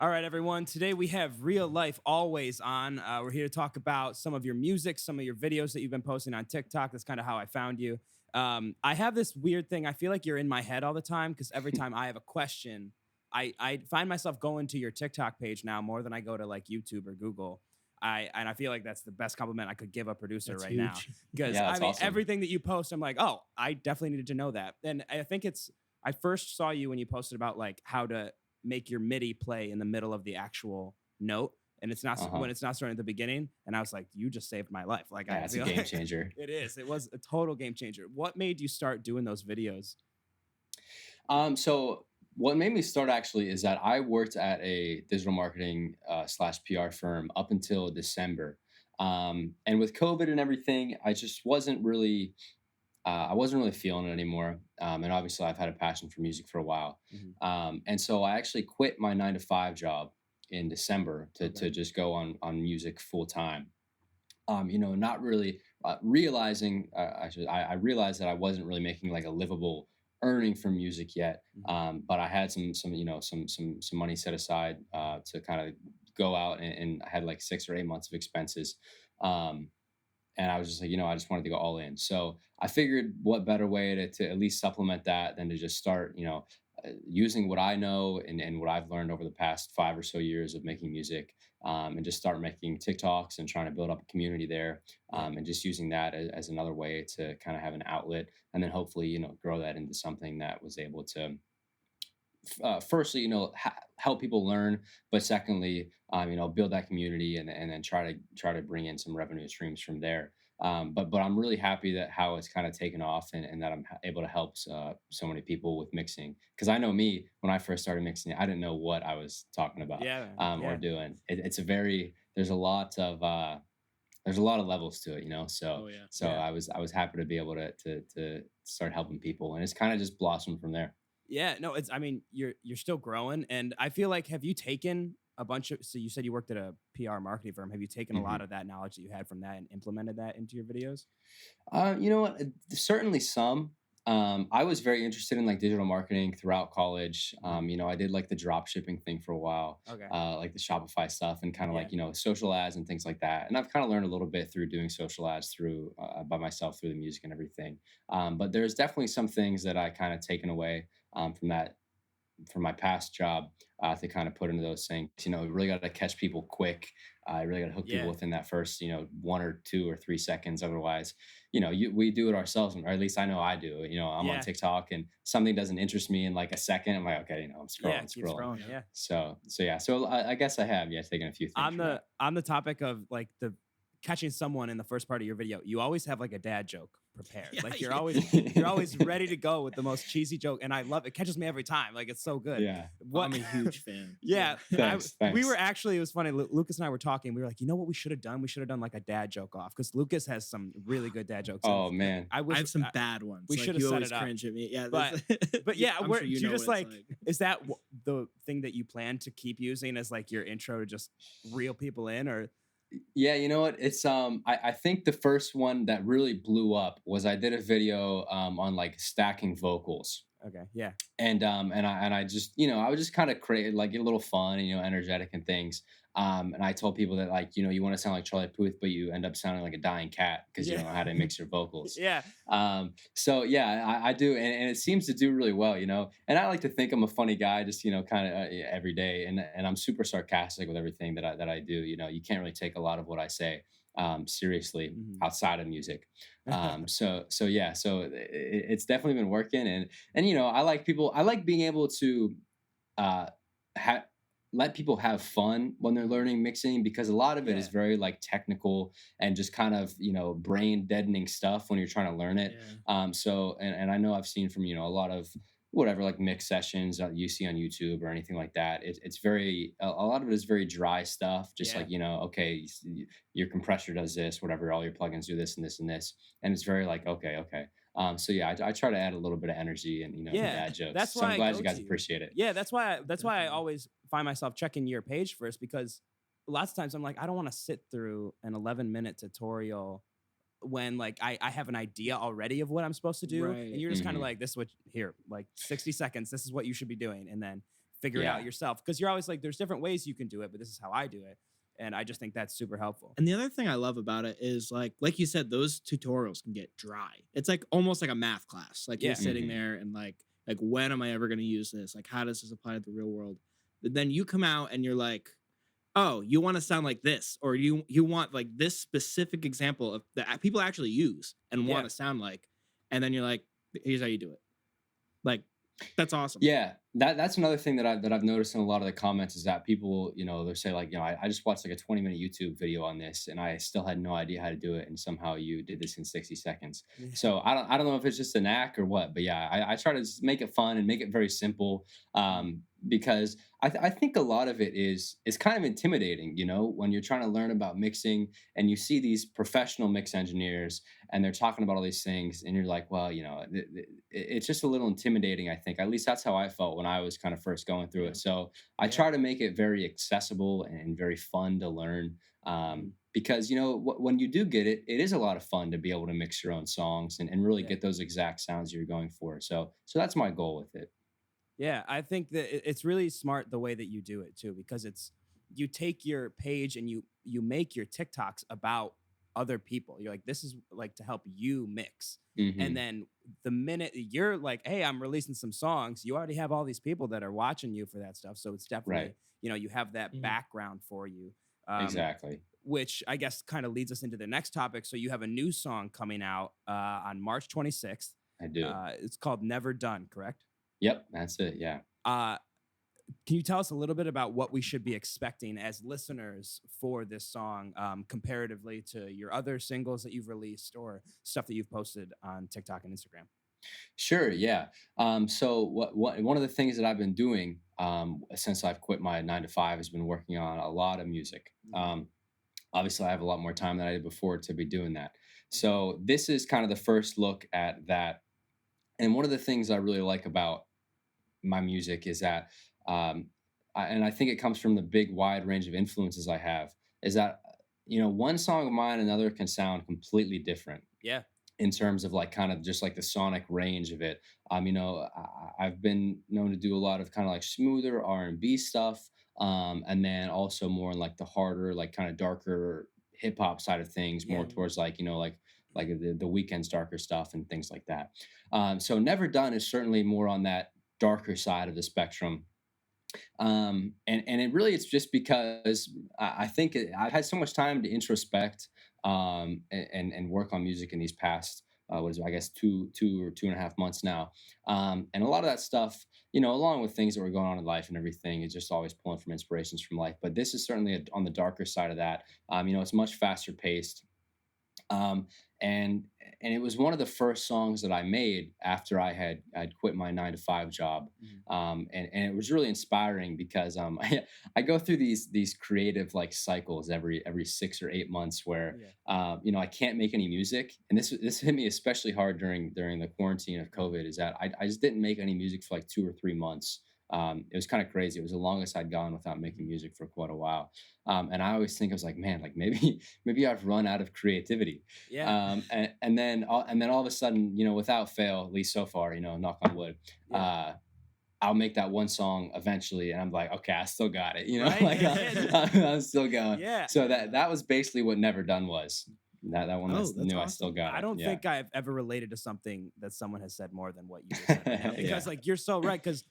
All right, everyone. Today we have Real Life Always on. We're here to talk about some of your music, some of your videos that you've been posting on TikTok. That's kind of how I found you. I have this weird thing. I feel like you're in my head all the time because every time I have a question, I find myself going to your TikTok page now more than I go to like YouTube or Google. I feel like that's the best compliment I could give a producer That's right now. huge. Because Yeah, I that's mean, awesome. everything that you post, I'm like, oh, I definitely needed to know that. And I think I first saw you when you posted about like how to make your MIDI play in the middle of the actual note. And it's not Uh-huh. when it's not starting at the beginning. And I was like, you just saved my life. Like, Yeah, I it's a feel game like changer. it is. It was a total game changer. What made you start doing those videos? So what made me start actually is that I worked at a digital marketing slash PR firm up until December. And with COVID and everything, I just wasn't really, I wasn't really feeling it anymore. And obviously I've had a passion for music for a while. Mhm. And so I actually quit my 9 to 5 job in December to Okay. just go on music full time. Not really realizing, I realized that I wasn't really making like a livable earning from music yet. Mhm. But I had some money set aside to kind of go out, and I had like 6 or 8 months of expenses. Um, and I was just like, I just wanted to go all in. So I figured, what better way to at least supplement that than to just start, using what I know and what I've learned over the past 5 or so years of making music, and just start making TikToks and trying to build up a community there, Yeah. and just using that as another way to kind of have an outlet, and then hopefully, grow that into something that was able to firstly, help people learn, but secondly, build that community, and then try to bring in some revenue streams from there. But I'm really happy that how it's kind of taken off, and that I'm able to help so many people with mixing. Because I know me, when I first started mixing, I didn't know what I was talking about Yeah, man. or Yeah. doing. It's a very there's a lot of levels to it, So Oh yeah. so Yeah. I was happy to be able to start helping people, and it's kind of just blossomed from there. Yeah, no, I mean, you're still growing, and I feel like, have you taken a bunch of? So you said you worked at a PR marketing firm. Have you taken a lot Mhm. of that knowledge that you had from that and implemented that into your videos? You know what? Certainly some. I was very interested in like digital marketing throughout college. I did like the drop shipping thing for a while, Okay. like the Shopify stuff, and kind of Yeah. like, social ads and things like that. And I've kind of learned a little bit through doing social ads through by myself through the music and everything. But there's definitely some things that I kind of taken away from my past job, to kind of put into those things. We really got to catch people quick. I really got to hook people Yeah. within that first, 1 or 2 or 3 seconds. Otherwise, we do it ourselves, or at least I know I do. I'm on Yeah. TikTok, and something doesn't interest me in like a second. I'm like, okay, I'm Yeah. scrolling, Keep scrolling. scrolling. Yeah. Yeah. So yeah. So I guess I have, taken a few things On from that. the topic of like the catching someone in the first part of your video, you always have like a dad joke prepared. Yeah, Like yeah. you're always ready to go with the most cheesy joke, and I love it. It catches me every time. Like, it's so good. Yeah. What? I'm a huge fan. Yeah, Thanks, we thanks. were actually, it was funny. Lucas and I were talking. We were like, you know what we should have done? We should have done like a dad joke off, because Lucas has some really good dad jokes. Oh man. I I wish have some bad ones. we like, should've you set always it up. cringe at me. Yeah, But- that's- But yeah, I'm where, sure do you know just what it's like, is that the thing that you plan to keep using as like your intro to just reel people in, or? Yeah, you know what? It's I think the first one that really blew up was I did a video on like stacking vocals. Okay, yeah, And I just, I would just kind of create, like, get a little fun and, energetic and things. And I told people that, like, you want to sound like Charlie Puth, but you end up sounding like a dying cat because you Yeah. don't know how to mix your vocals. yeah, So yeah, I do, and it seems to do really well, And I like to think I'm a funny guy, just, kind of every day, and I'm super sarcastic with everything that I do. You can't really take a lot of what I say seriously Mhm. outside of music. So yeah, it's definitely been working, and I like being able to uh let people have fun when they're learning mixing, because a lot of it is Yeah. very like technical and just kind of brain deadening stuff when you're trying to learn it. Yeah. And I know I've seen from a lot of whatever, like, mix sessions that you see on YouTube or anything like that. It's very a lot of it is very dry stuff, just Yeah. like, okay, your compressor does this, whatever, all your plugins do this and this and this, and it's very like, okay. So yeah, I try to add a little bit of energy and Yeah, dad jokes. that's So why I'm I glad go you guys to you. appreciate it. Yeah, that's why I Definitely. always find myself checking your page first, because lots of times I'm like, I don't want to sit through an 11-minute tutorial when like I have an idea already of what I'm supposed to do, Right. and you're just kind Mhm. of like, this is what, here, like 60 seconds, this is what you should be doing, and then figure it Yeah. out yourself, because you're always like, there's different ways you can do it, but this is how I do it, and I just think that's super helpful. And the other thing I love about it is like you said, those tutorials can get dry. It's like almost like a math class. Like Yeah. you're sitting Mhm. there and like when am I ever going to use this? Like, how does this apply to the real world? But then you come out and you're like, oh, you want to sound like this, or you want like this specific example of that people actually use and want Yeah. to sound like, and then you're like, here's how you do it. Like, that's awesome. Yeah, that's another thing that I've noticed in a lot of the comments is that people, they'll say like, I just watched like a 20-minute YouTube video on this and I still had no idea how to do it, and somehow you did this in 60 seconds. Yeah. So I don't know if it's just a knack or what, but yeah, I try to just make it fun and make it very simple, because I think a lot of it is kind of intimidating, when you're trying to learn about mixing and you see these professional mix engineers and they're talking about all these things, and you're like, well, it's just a little intimidating. I think at least that's how I felt when I was kind of first going through it. So I Yeah. try to make it very accessible and very fun to learn. Because when you do get it, it is a lot of fun to be able to mix your own songs and really Yeah. get those exact sounds you're going for. So that's my goal with it. Yeah, I think that it's really smart the way that you do it too, because you take your page and you make your TikToks about other people. You're like, this is like to help you mix. Hmm. And then the minute you're like, hey, I'm releasing some songs, you already have all these people that are watching you for that stuff. So it's definitely, Right. you have that Mhm. background for you. Exactly. Which I guess kind of leads us into the next topic. So you have a new song coming out on March 26th. I do. It's called Never Done, correct? Yep, that's it. Yeah. Uh, can you tell us a little bit about what we should be expecting as listeners for this song, comparatively to your other singles that you've released or stuff that you've posted on TikTok and Instagram? Sure. Yeah. So one of the things that I've been doing since I've quit my 9 to 5 has been working on a lot of music. Obviously, I have a lot more time than I did before to be doing that. So this is kind of the first look at that. And one of the things I really like about my music is that, and I think it comes from the big wide range of influences I have, is that one song of mine, another can sound completely different Yeah. in terms of like kind of just like the sonic range of it. I've been known to do a lot of kind of like smoother R&B stuff, and then also more in like the harder, like kind of darker hip hop side of things, more Yeah. towards like like the weekend's darker stuff and things like that. So Never Done is certainly more on that darker side of the spectrum. And it really, it's just because I think I've had so much time to introspect, and work on music in these past, what is it, I guess 2 or 2.5 months now. And a lot of that stuff, along with things that were going on in life and everything, is just always pulling from inspirations from life. But this is certainly on the darker side of that. It's much faster paced. Um, and it was one of the first songs that I made after I'd quit my 9 to 5 job. And it was really inspiring because I go through these creative like cycles every 6 or 8 months where I can't make any music. And this hit me especially hard during the quarantine of COVID, is that I just didn't make any music for like 2 or 3 months. It was kind of crazy. It was the longest I'd gone without making music for quite a while. And I always think, I was like, man, like maybe I've run out of creativity. Yeah. And then all of a sudden, without fail, at least so far, knock on wood, I'll make that one song eventually, and I'm like, okay, I still got it, Right? like Yeah. I'm still going. Yeah. So that was basically what Never Done was. That one Oh, that's that's new. I awesome. still got it. I don't Yeah. think I've ever related to something that someone has said more than what you just said right now. Because Yeah. like you're so right. Because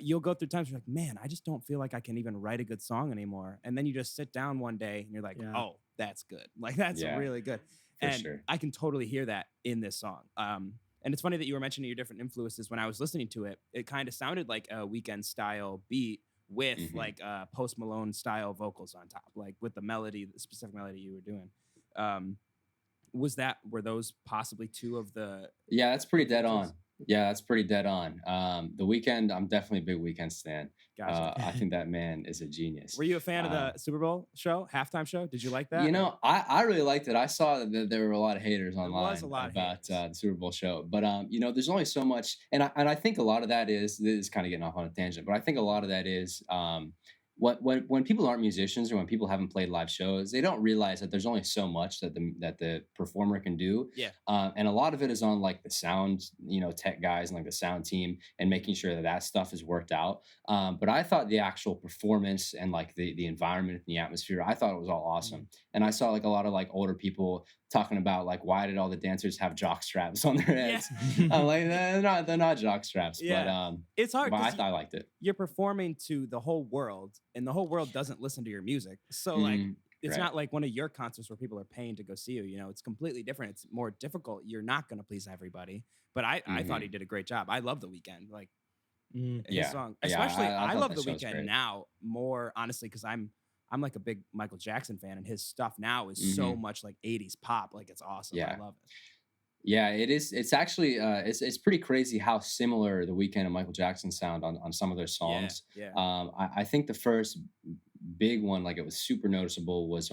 you'll go through times where you're like, man, I just don't feel like I can even write a good song anymore. And then you just sit down one day and you're like, Yeah. oh, that's good. Like that's Yeah, really good. for And sure. I can totally hear that in this song. And it's funny that you were mentioning your different influences. When I was listening to it, it kind of sounded like a Weekend style beat with Mhm. like Post Malone style vocals on top, like with the melody, the specific melody you were doing. Were those possibly two of the Yeah, that's pretty dead influences? on. Yeah, that's pretty dead on. The Weekend, I'm definitely a big Weekend stan. Gotcha. I think that man is a genius. Were you a fan of the Super Bowl show, halftime show? Did you like that? I really liked it. I saw that there were a lot of haters There online was a lot of about haters. the Super Bowl show, but there's only so much, and I think a lot of that is kind of getting off on a tangent, but I think a lot of that is when people aren't musicians or when people haven't played live shows, they don't realize that there's only so much that the performer can do. Yeah. And a lot of it is on like the sound, tech guys and like the sound team and making sure that stuff is worked out. But I thought the actual performance and like the environment and the atmosphere, I thought it was all awesome. And I saw like a lot of like older people talking about like, why did all the dancers have jock straps on their Yeah. heads? I'm like, they're not jock straps, Yeah. but It's hard but because I liked it. you're performing to the whole world, and the whole world doesn't listen to your music. So like Mm, it's right. not like one of your concerts where people are paying to go see you. You know, it's completely different. It's more difficult. You're not going to please everybody. But I thought he Hmm. did a great job. I love The Weeknd. Like his Yeah. song, Yeah. especially I I thought love that The show was Weeknd great. now more honestly because I'm like a big Michael Jackson fan, and his stuff now is so Hmm. much like 80s pop. Like it's awesome. I Yeah. love it. Yeah, it is. It's actually it's pretty crazy how similar The Weeknd and Michael Jackson sound on some of their Yeah, songs. yeah, I think the first big one, like it was super noticeable, was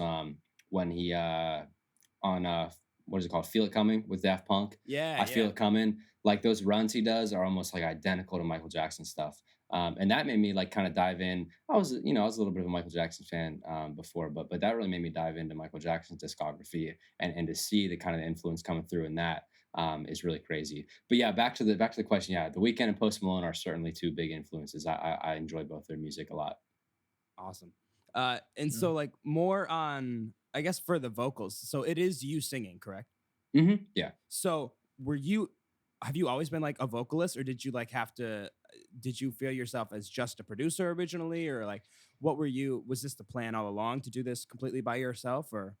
when he on what is it called, Feel It Coming with Daft Punk. yeah, I Feel yeah. It Coming. Like those runs he does are almost like identical to Michael Jackson stuff. And that made me like kind of dive in. I was a little bit of a Michael Jackson fan before, but that really made me dive into Michael Jackson's discography and to see the kind of influence coming through in that is really crazy. But yeah, back to the question. Yeah, The Weeknd and Post Malone are certainly two big influences. I enjoy both their music a lot. Awesome. And Yeah. so like more on I guess for the vocals. So it is you singing, correct? Yeah. So were you have you always been like a vocalist, or did you like have to did you feel yourself as just a producer originally, or like what were you was this the plan all along to do this completely by yourself or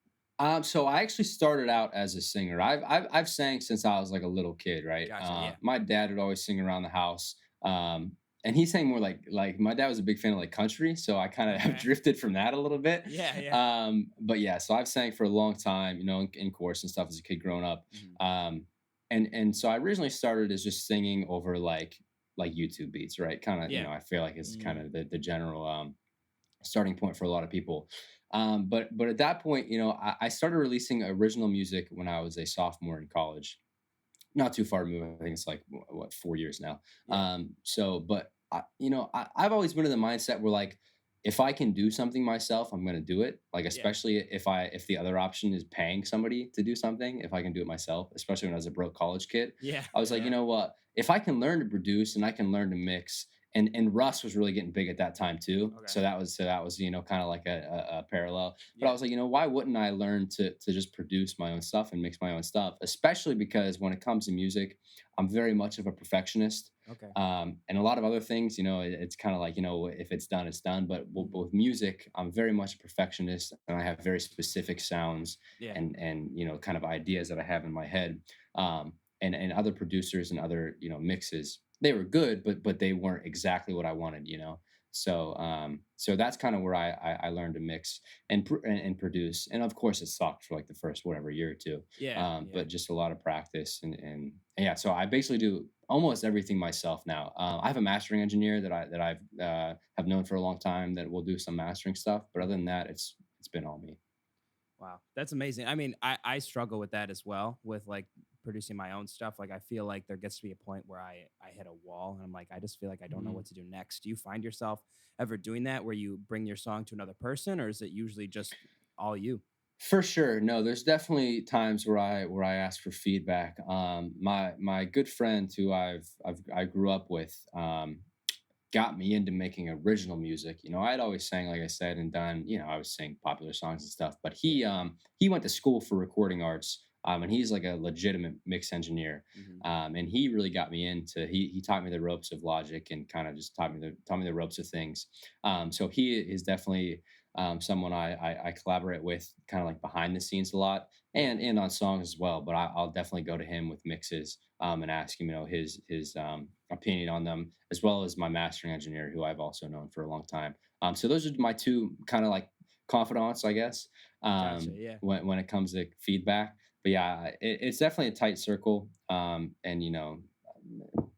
So I actually started out as a singer. I've sang since I was like a little kid, right? gotcha, yeah. My dad would always sing around the house, and he sang more like my dad was a big fan of like country, so I kind of have Okay. drifted from that a little bit. Yeah, yeah. But yeah, so I've sang for a long time, in chorus and stuff as a kid growing up. Mhm. And so I originally started as just singing over like YouTube beats, right? Kind of, Yeah. I feel like it's kind Mm. of the general starting point for a lot of people. But at that point, I started releasing original music when I was a sophomore in college. Not too far removed. I think it's like what 4 years now. Yeah. But I've always been in the mindset where like if I can do something myself, I'm gonna do it. Like Yeah. especially if the other option is paying somebody to do something, if I can do it myself, especially when I was a broke college kid, Yeah. I was like, you Yeah. know what? If I can learn to produce and I can learn to mix, and Russ was really getting big at that time too. Okay. So that was kind of like a parallel. But I Yeah. was like, why wouldn't I learn to just produce my own stuff and mix my own stuff? Especially because when it comes to music, I'm very much of a perfectionist. Okay. And a lot of other things, it's kind of like, if it's done, it's done. But with music, I'm very much a perfectionist, and I have very specific sounds Yeah. and kind of ideas that I have in my head. And other producers and other mixes, they were good, but they weren't exactly what I wanted. So that's kind of where I learned to mix and produce, and of course it sucked for like the first whatever year or two. Yeah. Yeah. But just a lot of practice and yeah. So I basically do almost everything myself now. I have a mastering engineer that I've have known for a long time that will do some mastering stuff, but other than that, it's been all me. Wow, that's amazing. I mean, I struggle with that as well, with like producing my own stuff. Like I feel like there gets to be a point where I hit a wall and I'm like, I just feel like I don't know Mm. what to do next. Do you find yourself ever doing that where you bring your song to another person, or is it usually just all you? For sure. No, there's definitely times where I ask for feedback. My good friend who I grew up with got me into making original music. I'd always sang, like I said, and done. I was sing popular songs and stuff. But Yeah. he went to school for recording arts. And he's like a legitimate mix engineer. Hmm. And he really got me into. He taught me the ropes of Logic and kind of just taught me the ropes of things. So he is definitely someone I collaborate with, kind of like behind the scenes a lot, Yeah. and on songs as well. But I'll definitely go to him with mixes and ask him, his opinion on them, as well as my mastering engineer, who I've also known for a long time. So those are my two kind of like confidants, I guess, Gotcha. Yeah. when it comes to feedback. But yeah, it's definitely a tight circle. And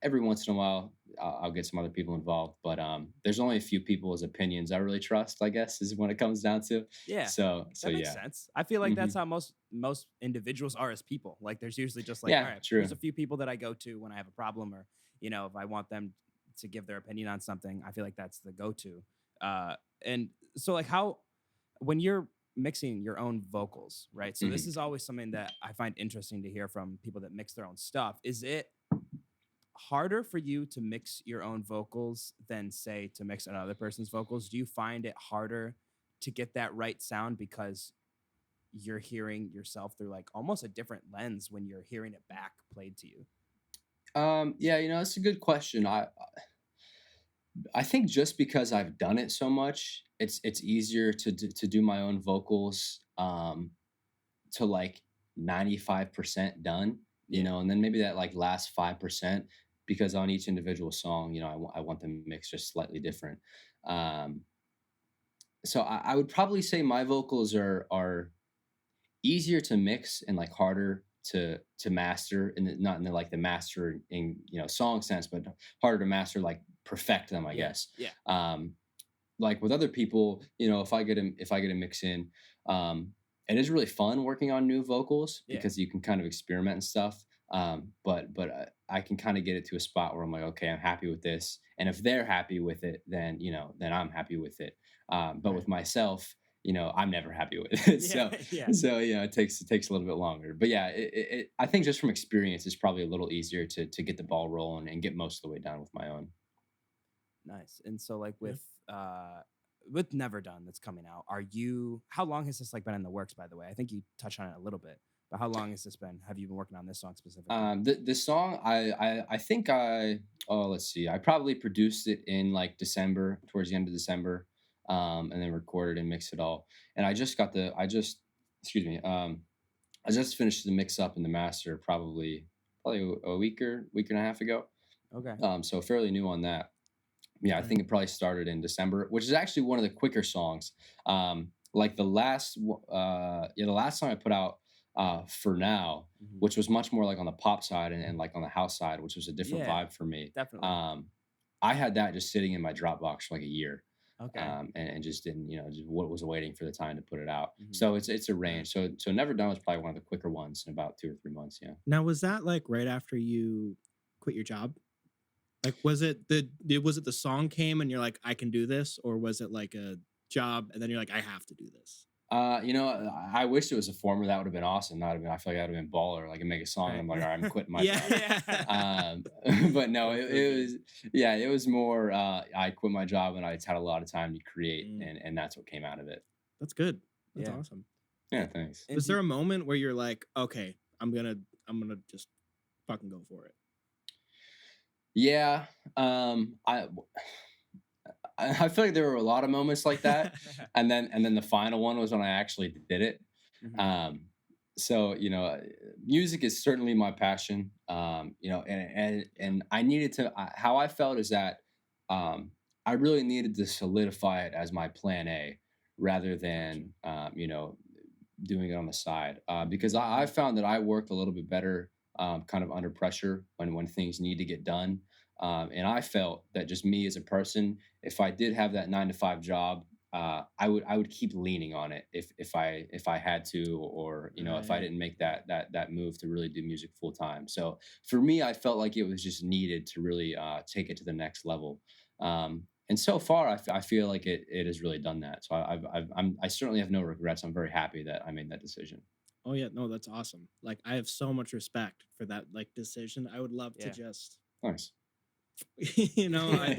every once in a while, I'll get some other people involved. But there's only a few people's opinions I really trust, I guess, is when it comes down to. Yeah. So That makes yeah. sense. I feel like Hmm. that's how most individuals are as people. Like there's usually just like, all Yeah, right, here's true. a few people that I go to when I have a problem, or if I want them to give their opinion on something, I feel like that's the go-to. And so like how when you're mixing your own vocals, right? So this Hmm. is always something that I find interesting to hear from people that mix their own stuff. Is it harder for you to mix your own vocals than say to mix another person's vocals? Do you find it harder to get that right sound because you're hearing yourself through like almost a different lens when you're hearing it back played to you? Yeah, it's a good question. I think just because I've done it so much, it's easier to do my own vocals to like 95% done, you Yeah. know, and then maybe that like last 5% because on each individual song, you know, I want the mix just slightly different. Um, so I would probably say my vocals are easier to mix and like harder to master, and not in the like the master in you know song sense, but harder to master like perfect them, I Yeah. guess. Yeah. Like with other people, you know, if I get a mix in, it is really fun working on new vocals Yeah. because you can kind of experiment and stuff. But I can kind of get it to a spot where I'm like, okay, I'm happy with this, and if they're happy with it, then you know, then I'm happy with it. But Right. with myself, you know, I'm never happy with it. Yeah. Yeah. So you know, it takes a little bit longer. But yeah, I think just from experience, it's probably a little easier to get the ball rolling and get most of the way done with my own. Nice. And so like Yeah. with Never Done that's coming out, how long has this like been in the works, by the way? I think you touched on it a little bit, but how long has this been? Have you been working on this song specifically? This song, I think oh let's see, I probably produced it in like December, towards the end of December, and then recorded and mixed it all. And excuse me, I just finished the mix up and the master probably a week and a half ago. Okay. So fairly new on that. Yeah, I Right. think it probably started in December, which is actually one of the quicker songs. Like the last song I put out for now, Mhm. which was much more like on the pop side and like on the house side, which was a different Yeah, vibe for me. definitely. I had that just sitting in my Dropbox for like a year, Okay. and just didn't, you know, just what was waiting for the time to put it out. Mhm. So it's a range. So Never Done was probably one of the quicker ones in about 2 or 3 months. Yeah. Now, was that like right after you quit your job? Like, was it the song came and you're like, I can do this, or was it like a job and then you're like, I have to do this? You know, I wish it was a former. That would have been awesome. That would have been. I feel like that would have been baller. Like, I make a song, and I'm like, all right, I'm quitting my Yeah. job. But no, it was. Yeah, it was more. I quit my job, and I just had a lot of time to create, Mm. and that's what came out of it. That's good. That's Yeah. awesome. Yeah, thanks. And Was do there a moment where you're like, okay, I'm gonna just fucking go for it? Yeah. I feel like there were a lot of moments like that, and then the final one was when I actually did it. Mhm. So you know, music is certainly my passion. You know, and I needed to. How I felt is that I really needed to solidify it as my plan A, rather than you know, doing it on the side. Because I found that I work a little bit better, kind of under pressure when things need to get done. And I felt that just me as a person, if I did have that 9 to 5 job, I would keep leaning on it if I had to, or you know, if I Right. didn't make that move to really do music full time. So for me, I felt like it was just needed to really take it to the next level. And so far, I feel like it has really done that. So I certainly have no regrets. I'm very happy that I made that decision. Oh yeah, no, that's awesome. Like, I have so much respect for that like decision. I would love to Yeah. just Nice. you know,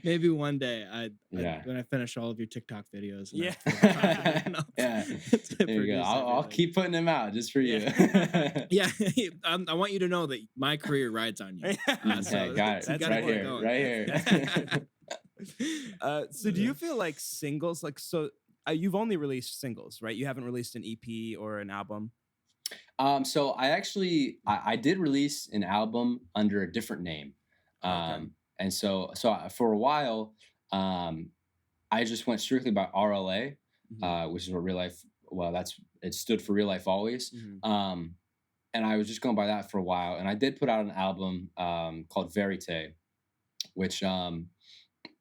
maybe one day Yeah. when I finish all of your TikTok videos. And Yeah. you know, Yeah. to There you go. produce I'll everything. keep putting them out just for you. Yeah. Yeah, I want you to know that my career rides on you. Yeah, So Got it. you That's gotta Right keep here. going. Right here. So do you feel like singles, like, so you've only released singles, right? You haven't released an EP or an album. So I did release an album under a different name. Okay. And for a while, I just went strictly by RLA, Mhm. which is what real life. Well, it stood for Real Life Always. Mhm. And I was just going by that for a while. And I did put out an album called Verite, which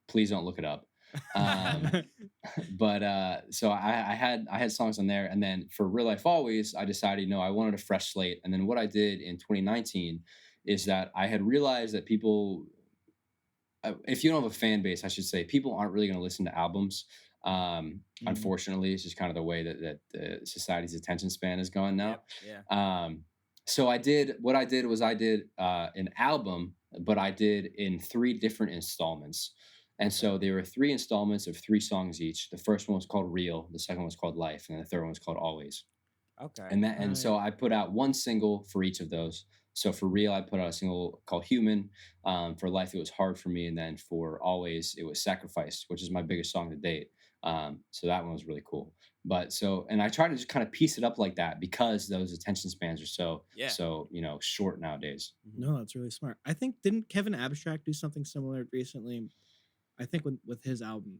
please don't look it up. But so I had songs on there, and then for Real Life Always, I decided, I wanted a fresh slate. And then what I did in 2019 is that I had realized that people, if you don't have a fan base, I should say, people aren't really going to listen to albums. Unfortunately, it's just kind of the way that the society's attention span is gone now. Yep. Yeah. So I did an album, but I did in 3 different installments. And so there were 3 installments of 3 songs each. The first one was called Real, the second one was called Life, and the third one was called Always. Okay. And so I put out one single for each of those. So for Real, I put out a single called Human. For Life, it was Hard for Me. And then for Always, it was Sacrifice, which is my biggest song to date. So that one was really cool. But so, and I try to just kind of piece it up like that because those attention spans are Yeah. so, short nowadays. No, that's really smart. I think didn't Kevin Abstract do something similar recently? I think with his album.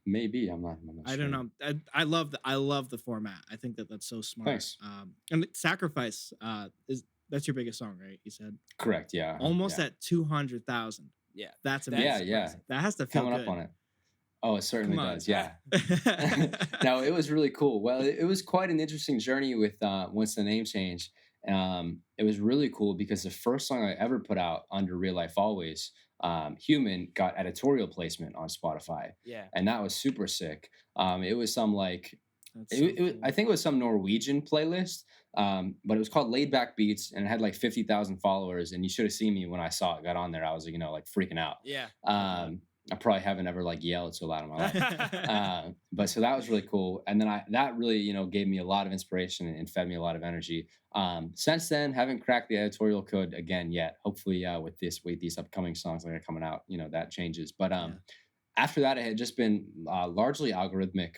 Maybe I'm not I sure. don't know. I love the format. I think that's so smart. Thanks. And Sacrifice that's your biggest song, right? You said Correct. Yeah. almost yeah. at 200,000. Yeah. That's That's amazing. yeah. That has to feel Coming good. up on it. Oh, it certainly Come on. does. Yeah. No, it was really cool. Well, it was quite an interesting journey with once the name changed. It was really cool because the first song I ever put out under Real Life Always, Human, got editorial placement on Spotify, Yeah. and that was super sick. It was some like That's so cool. I think it was some Norwegian playlist, but it was called Laid Back Beats, and it had like 50,000 followers. And you should have seen me when I saw it got on there. I was like freaking out. Yeah. I probably haven't ever like yelled so loud in my life. But so that was really cool. And then that really, gave me a lot of inspiration and fed me a lot of energy. Since then, haven't cracked the editorial code again yet. Hopefully, with these upcoming songs that are coming out, that changes. But after that, it had just been largely algorithmic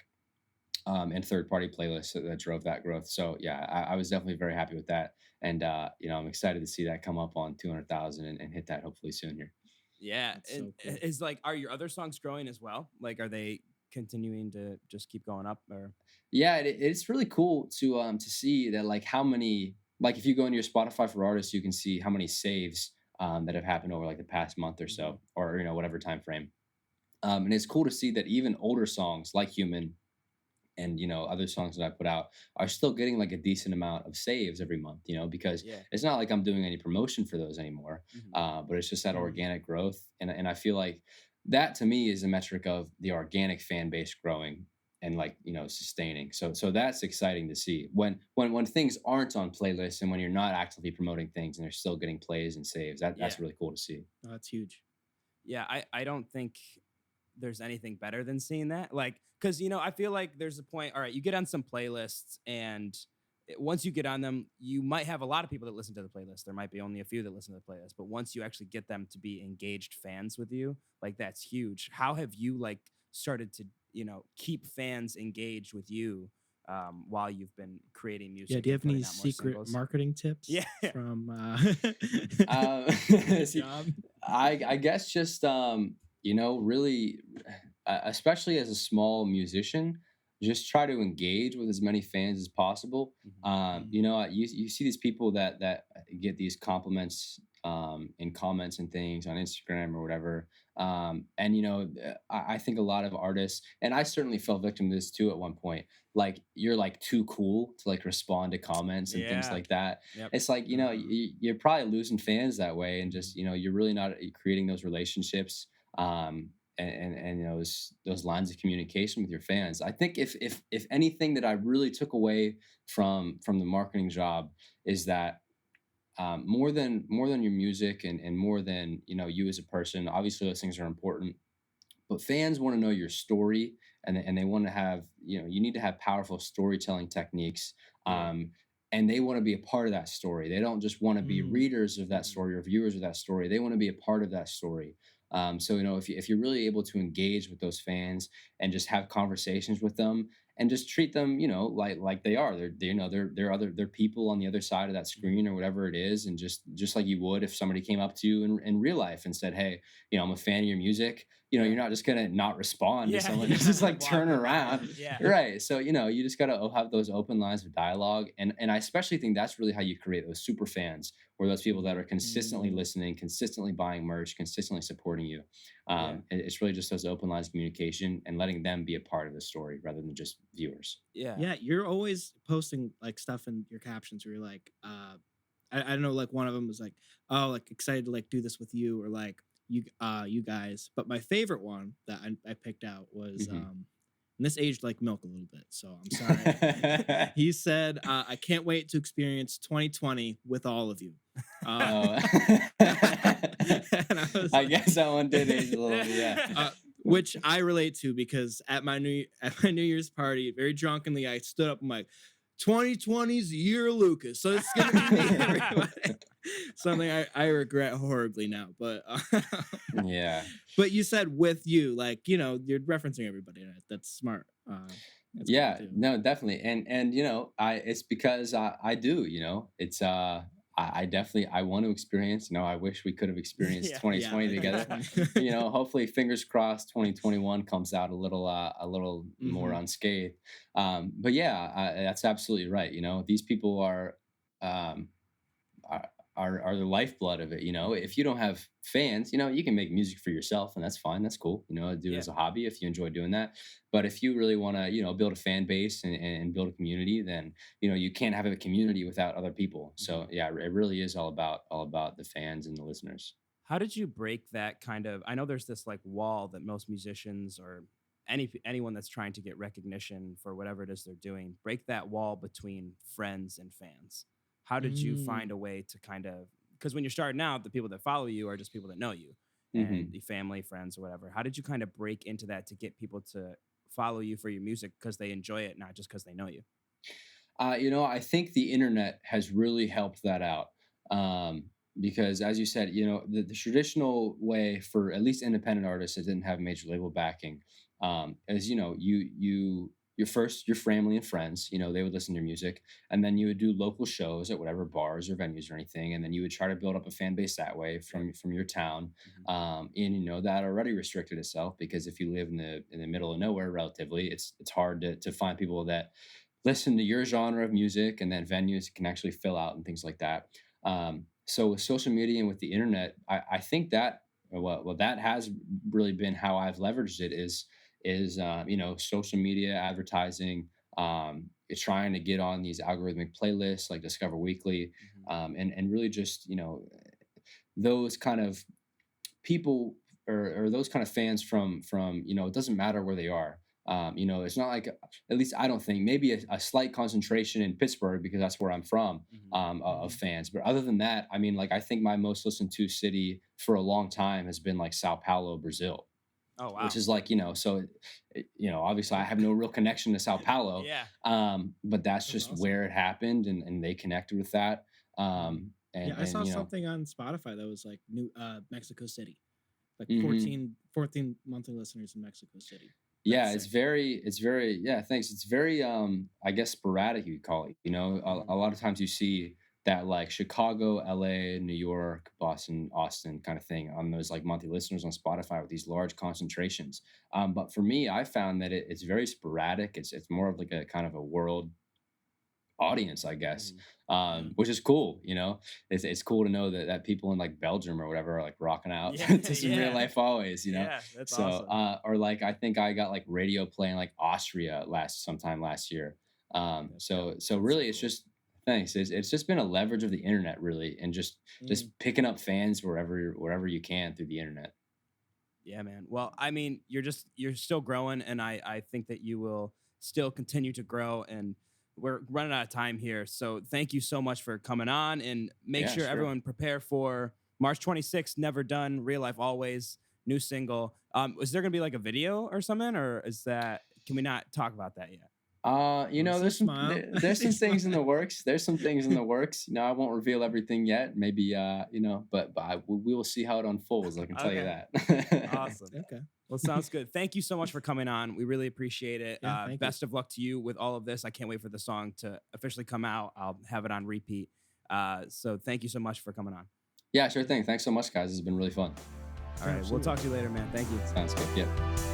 and third-party playlists that drove that growth. So yeah, I was definitely very happy with that. And I'm excited to see that come up on 200,000 and hit that hopefully soon here. Yeah. That's so And cool. is like, are your other songs growing as well? Like, are they continuing to just keep going up or? Yeah, it's really cool to see that like how many, like if you go into your Spotify for artists, you can see how many saves that have happened over like the past month or so, or whatever time frame. And it's cool to see that even older songs like Human and other songs that I put out are still getting like a decent amount of saves every month. Because Yeah. it's not like I'm doing any promotion for those anymore, but it's just that organic growth, and I feel like that to me is a metric of the organic fan base growing and like sustaining. So that's exciting to see when things aren't on playlists and when you're not actively promoting things and they're still getting plays and saves. That's Yeah. really cool to see. Oh, that's huge. Yeah, I don't think there's anything better than seeing that. Like, because I feel like there's a point. All right, you get on some playlists, and once you get on them, you might have a lot of people that listen to the playlist. There might be only a few that listen to the playlist, but once you actually get them to be engaged fans with you, like that's huge. How have you like started to keep fans engaged with you while you've been creating music? Yeah. Do you and have any putting out more secret singles? marketing tips? Yeah. From See, job? I guess just really, especially as a small musician, just try to engage with as many fans as possible. You see these people that get these compliments in comments and things on Instagram or whatever. I think a lot of artists, and I certainly fell victim to this too at one point. Like you're like too cool to like respond to comments and things Yeah. like that. Yep. It's like you're probably losing fans that way, and just you're really not creating those relationships. And those lines of communication with your fans. I think if anything that I really took away from the marketing job is that more than your music and more than you as a person. Obviously, those things are important, but fans want to know your story, and they want to have you need to have powerful storytelling techniques. Yeah. And they want to be a part of that story. They don't just want to be Mm. readers of that story or viewers of that story. They want to be a part of that story. So if you're really able to engage with those fans and just have conversations with them and just treat them like they are, they're people on the other side of that screen or whatever it is, and just like you would if somebody came up to you in real life and said, hey, I'm a fan of your music. You're not just gonna not respond to someone who's just like Walk turn by. around. Yeah. Right. So you just gotta have those open lines of dialogue, and I especially think that's really how you create those super fans, or those people that are consistently listening, consistently buying merch, consistently supporting you. It's really just those open lines of communication and letting them be a part of the story rather than just viewers. Yeah. Yeah, you're always posting like stuff in your captions where you're like, I don't know, like one of them was like, oh, like excited to like do this with you, or like you guys. But my favorite one that I picked out was and this aged like milk a little bit, so I'm sorry. He said, I can't wait to experience 2020 with all of you. Oh. And I guess that one did age a little bit, yeah. Which I relate to, because at my New Year's party, very drunkenly, I stood up. I'm like, 2020's the year of Lucas, so it's gonna be me. Everybody. Something I regret horribly now, but Yeah. but you said with you, like, you know, you're referencing everybody in it. That's smart. That's cool Yeah, too. no, definitely. And you know, it's because I do, you know, it's I definitely I want to experience, you know, I wish we could have experienced Yeah. 2020 Yeah, together. 2020. You know, hopefully fingers crossed 2021 comes out a little more Mhm. unscathed. But yeah, that's absolutely right. You know, these people um are, are the lifeblood of it. You know, if you don't have fans, you know, you can make music for yourself, and that's fine. That's cool. You know, do it Yeah. as a hobby if you enjoy doing that. But if you really want to, you know, build a fan base and build a community, then you know you can't have a community without other people. So yeah, it really is all about the fans and the listeners. How did you break that kind of? I know there's this like wall that most musicians or anyone that's trying to get recognition for whatever it is they're doing, break that wall between friends and fans. How did you find Mm. a way to kind of, because when you're starting out, the people that follow you are just people that know you and Hmm. the family, friends, or whatever. How did you kind of break into that to get people to follow you for your music because they enjoy it, not just because they know you? You know, I think the internet has really helped that out. Because as you said, you know, the traditional way for at least independent artists that didn't have major label backing, is, you know, your first your family and friends, you know, they would listen to your music, and then you would do local shows at whatever bars or venues or anything, and then you would try to build up a fan base that way Yeah. from your town. Mhm. And you know that already restricted itself because if you live in the middle of nowhere, relatively, it's hard to find people that listen to your genre of music, and then venues can actually fill out and things like that. So with social media and with the internet, I think that well that has really been how I've leveraged it is you know, social media advertising, it's trying to get on these algorithmic playlists like Discover Weekly, Mhm. and really just, you know, those kind of people, or those kind of fans from, you know, it doesn't matter where they are. You know, it's not like, at least I don't think, maybe a slight concentration in Pittsburgh because that's where I'm from, Mhm. of Mhm. fans. But other than that, I mean, like I think my most listened to city for a long time has been like Sao Paulo, Brazil, Oh which wow. is like, you know, so you know, obviously I have no real connection to Sao Paulo, Yeah. but that's That's just awesome. where it happened, and they connected with that. Mhm. Yeah, I saw And you know. something on Spotify that was like new Mexico City. Like Mhm. 14 monthly listeners in Mexico City. That's Yeah, sick. it's very, yeah, thanks. It's very, I guess sporadic, you'd call it. You know, Mhm. a lot of times you see that like Chicago, LA, New York, Boston, Austin kind of thing on those like monthly listeners on Spotify with these large concentrations. But for me, I found that it's very sporadic. It's more of like a kind of a world audience, I guess, Mhm. Yeah. which is cool. You know, it's cool to know that people in like Belgium or whatever are like rocking out Yeah. to some real Yeah. life always. You know, Yeah. That's so awesome. or like I think I got like radio playing like Austria sometime last year. That's dope. So That's so really, it's cool. just thanks. It's just been a leverage of the internet, really, and Mm. just picking up fans wherever you can through the internet. Yeah, man. Well, I mean, you're still growing, and I think that you will still continue to grow. And we're running out of time here, so thank you so much for coming on. And make Yeah, sure sure. everyone prepare for March 26th. Never Done. Real Life Always. New single. Is there gonna be like a video or something, or is that? Can we not talk about that yet? You I know, see a smile. I there's see a some things in the smile. works. There's some things in the works. You know, I won't reveal everything yet. Maybe you know, but we will see how it unfolds. I can tell you Okay. that. Awesome. Okay. Well, sounds good. Thank you so much for coming on. We really appreciate it. Yeah, thank you. Best of luck to you with all of this. I can't wait for the song to officially come out. I'll have it on repeat. So thank you so much for coming on. Yeah, sure thing. Thanks so much, guys. This has been really fun. All right. We'll Absolutely. talk to you later, man. Thank you. Sounds good. Yeah.